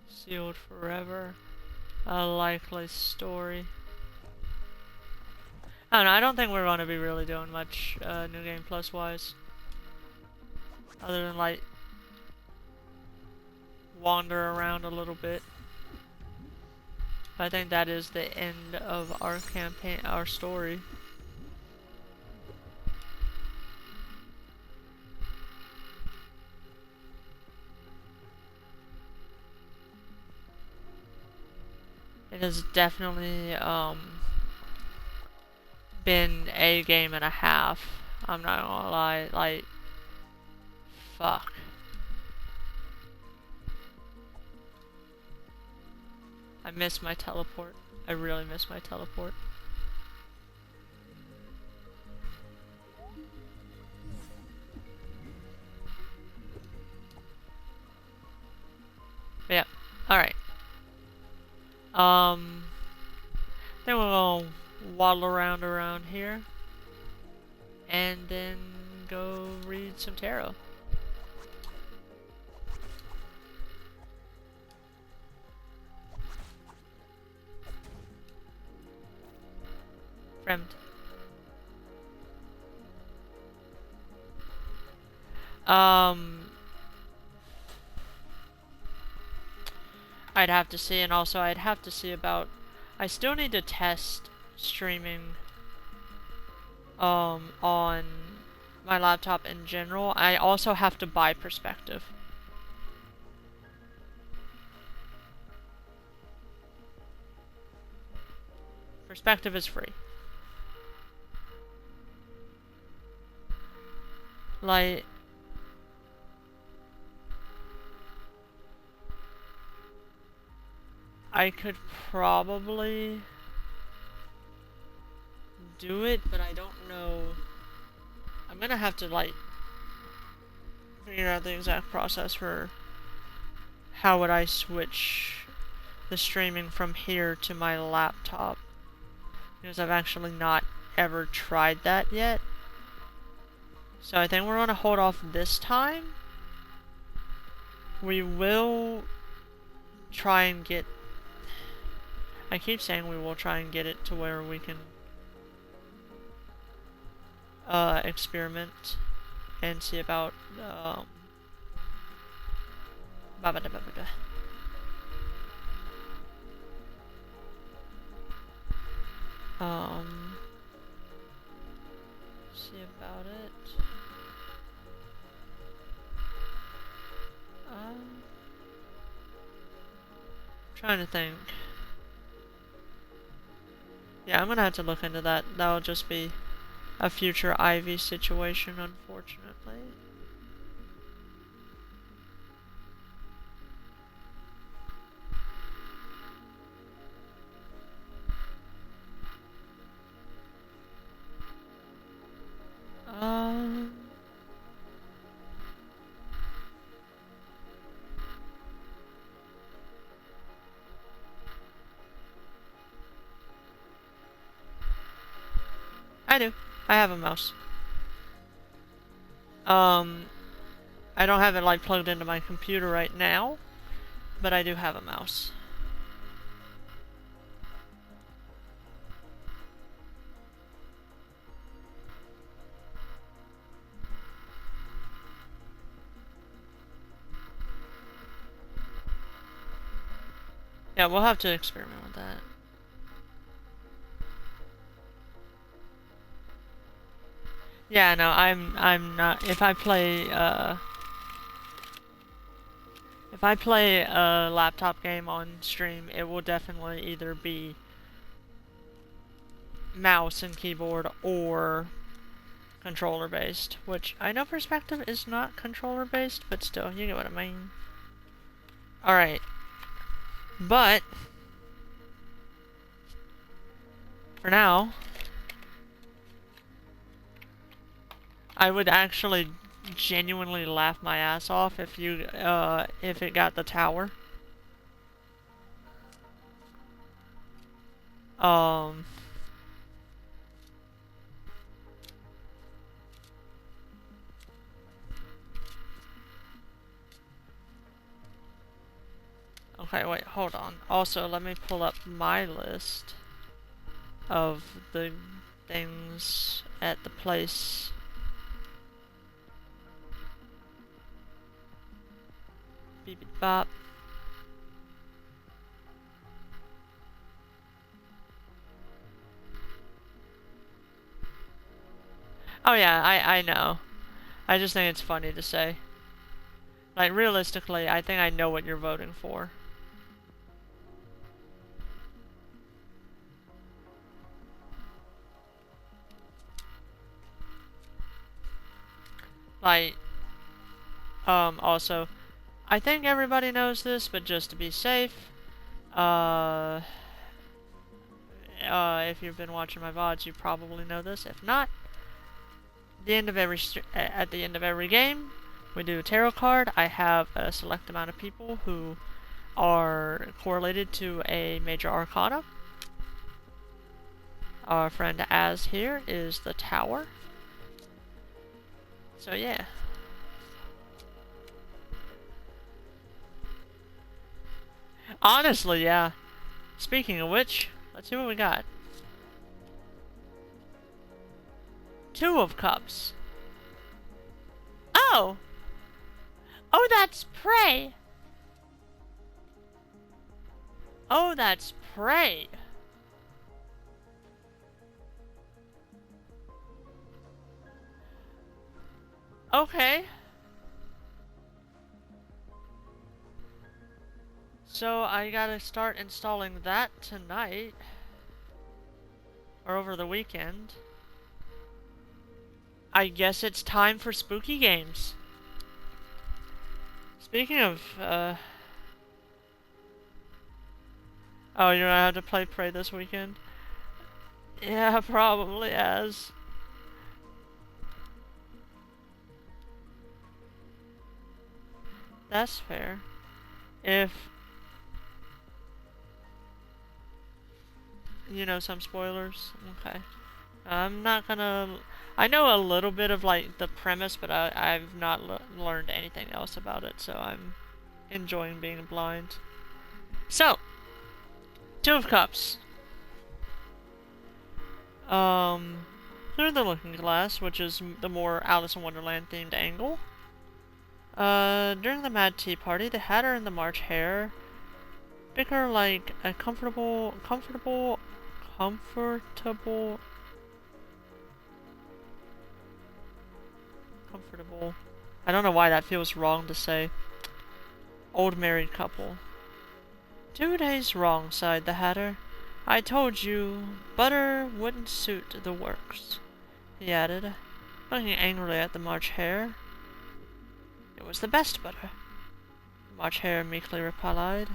Sealed forever. A likely story. I don't know, I don't think we're going to be really doing much New Game Plus wise. Other than like wander around a little bit. But I think that is the end of our campaign, our story. It has definitely been a game and a half. I'm not gonna lie, like, fuck. I miss my teleport. I really miss my teleport. But yeah, alright. Then we'll go waddle around here. And then go read some tarot. Friend. I'd have to see, and also I'd have to see about... I still need to test streaming on my laptop in general. I also have to buy perspective. Perspective is free. Like... I could probably do it, but I don't know. I'm gonna have to, like, figure out the exact process for how would I switch the streaming from here to my laptop. Because I've actually not ever tried that yet. So I think we're gonna hold off this time. We will try and get... I keep saying we will try and get it to where we can experiment and see about see about it. Trying to think. Yeah, I'm gonna have to look into that. That'll just be a future Ivy situation, unfortunately. I do. I have a mouse. I don't have it like plugged into my computer right now, but I do have a mouse. Yeah, we'll have to experiment with that. Yeah, no, I'm not. If I play a laptop game on stream, it will definitely either be mouse and keyboard or controller based, which I know Perspective is not controller based, but still, you get what I mean. Alright. But for now, I would actually genuinely laugh my ass off if you if it got the tower. Okay, wait, hold on. Also, let me pull up my list of the things at the place. Beep beep bop. Oh yeah, I know. I just think it's funny to say. Like, realistically, I think I know what you're voting for. Like, also, I think everybody knows this, but just to be safe, if you've been watching my VODs, you probably know this. If not, at the end of every game, we do a tarot card. I have a select amount of people who are correlated to a major arcana. Our friend Az here is the Tower. So yeah. Honestly, yeah. Speaking of which, let's see what we got. 2 of Cups. Oh! Oh, that's prey! Oh, that's prey! Okay. So I gotta start installing that tonight. Or over the weekend. I guess it's time for spooky games. Speaking of, oh, you're gonna have to play Prey this weekend? Yeah, probably as. That's fair. If you know some spoilers, okay. I'm not gonna... I know a little bit of, like, the premise, but I've not learned anything else about it, so I'm enjoying being blind. So, Two of Cups. Through the Looking Glass, which is the more Alice in Wonderland themed angle. During the Mad Tea Party, the Hatter and the March Hare bicker like a comfortable. I don't know why that feels wrong to say. Old married couple. 2 days wrong, sighed the Hatter. I told you, butter wouldn't suit the works, he added, looking angrily at the March Hare. It was the best butter, the March Hare meekly replied.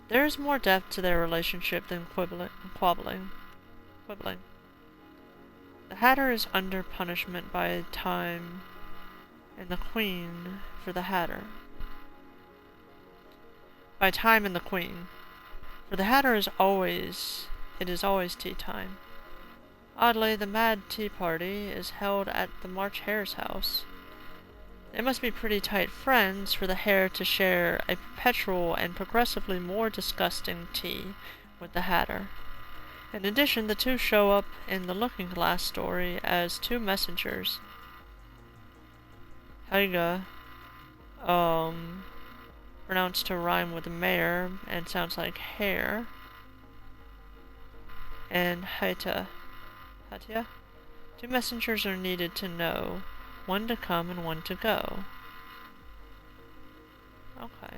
There is more depth to their relationship than quibbling. The Hatter is under punishment by time and the Queen for the Hatter. By time and the Queen. For the Hatter it is always tea time. Oddly, the Mad Tea Party is held at the March Hare's house. They must be pretty tight friends for the Hare to share a perpetual and progressively more disgusting tea with the Hatter. In addition, the two show up in the Looking Glass story as two messengers. Helga, pronounced to rhyme with mare and sounds like hare, and Hatia. Two messengers are needed to know, one to come and one to go. Okay.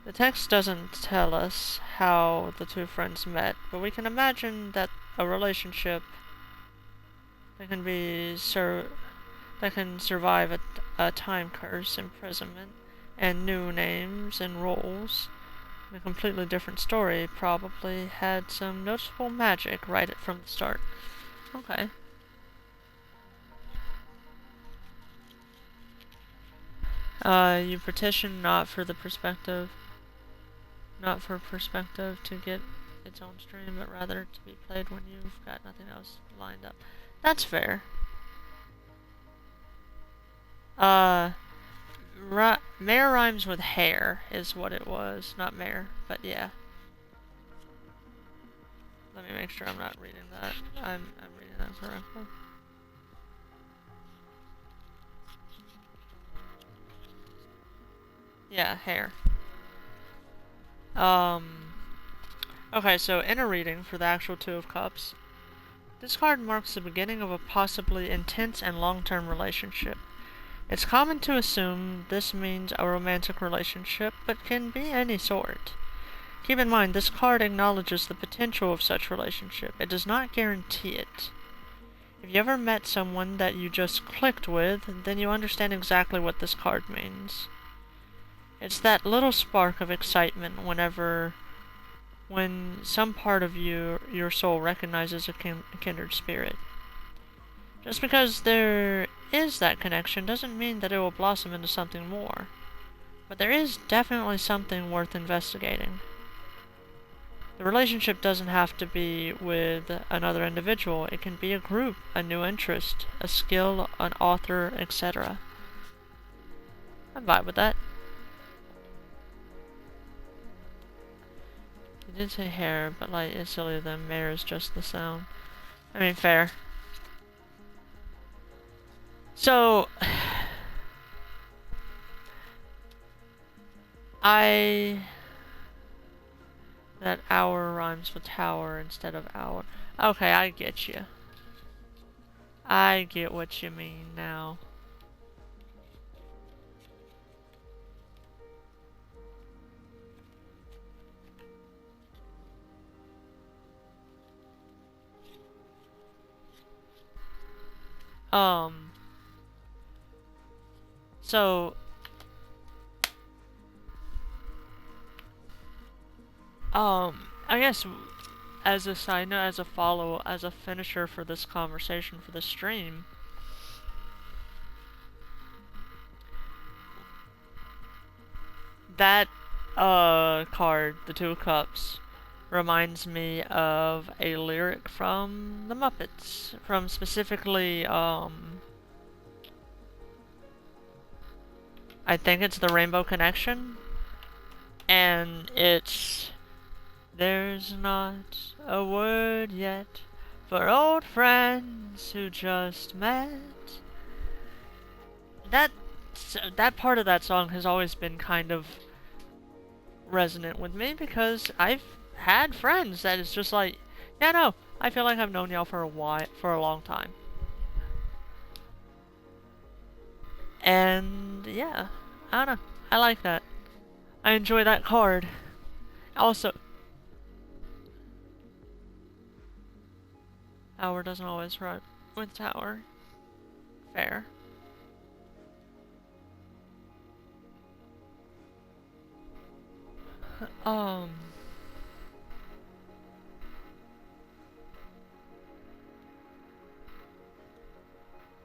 The text doesn't tell us how the two friends met, but we can imagine that a relationship that can survive a time curse, imprisonment, and new names and roles, and a completely different story probably had some noticeable magic right from the start. Okay. You petition not for perspective to get its own stream, but rather to be played when you've got nothing else lined up. That's fair. Mare rhymes with hair is what it was, not mare, but yeah. Let me make sure I'm not reading that. I'm reading that correctly. Yeah, hair. Okay, so in a reading for the actual Two of Cups, this card marks the beginning of a possibly intense and long-term relationship. It's common to assume this means a romantic relationship, but can be any sort. Keep in mind, this card acknowledges the potential of such relationship. It does not guarantee it. If you ever met someone that you just clicked with, then you understand exactly what this card means. It's that little spark of excitement when some part of your soul recognizes a kindred spirit. Just because there is that connection doesn't mean that it will blossom into something more. But there is definitely something worth investigating. The relationship doesn't have to be with another individual. It can be a group, a new interest, a skill, an author, etc. I vibe with that. You did say hair, but light is sillier than mare is just the sound. I mean, fair. So, that hour rhymes with tower instead of hour. Okay, I get you. I get what you mean now. So, I guess as a side note, as a finisher for this conversation, for the stream, that card, the Two of Cups, reminds me of a lyric from the Muppets, from specifically I think it's the Rainbow Connection, and it's there's not a word yet for old friends who just met. That part of that song has always been kind of resonant with me because I've had friends that it's just like, yeah, no, I feel like I've known y'all for a long time. And yeah, I don't know. I like that. I enjoy that card. Also, Hour doesn't always run with Tower. Fair. Um.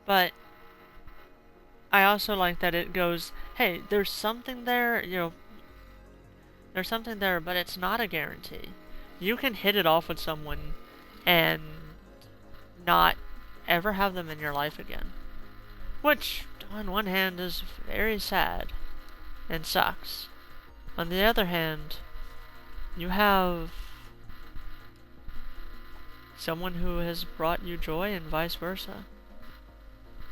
But I also like that it goes, hey, there's something there, you know, there's something there, but it's not a guarantee. You can hit it off with someone and not ever have them in your life again. Which, on one hand, is very sad and sucks. On the other hand, you have someone who has brought you joy and vice versa.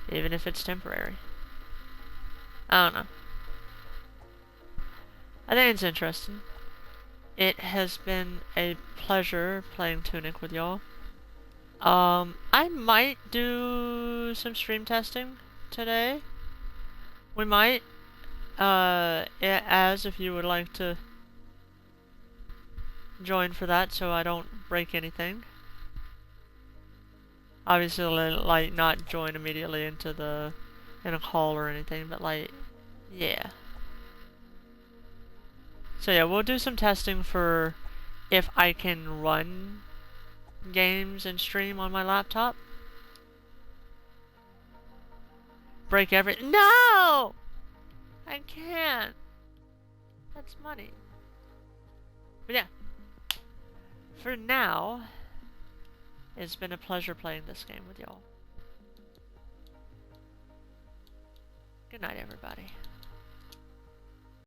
Even if it's temporary. I don't know. I think it's interesting. It has been a pleasure playing Tunic with y'all. I might do some stream testing today. We might. As if you would like to join for that so I don't break anything. Obviously, like, not join immediately in a call or anything, but like, yeah. So yeah, we'll do some testing for if I can run games and stream on my laptop. Break No! I can't. That's money. But yeah. For now, it's been a pleasure playing this game with y'all. Good night, everybody.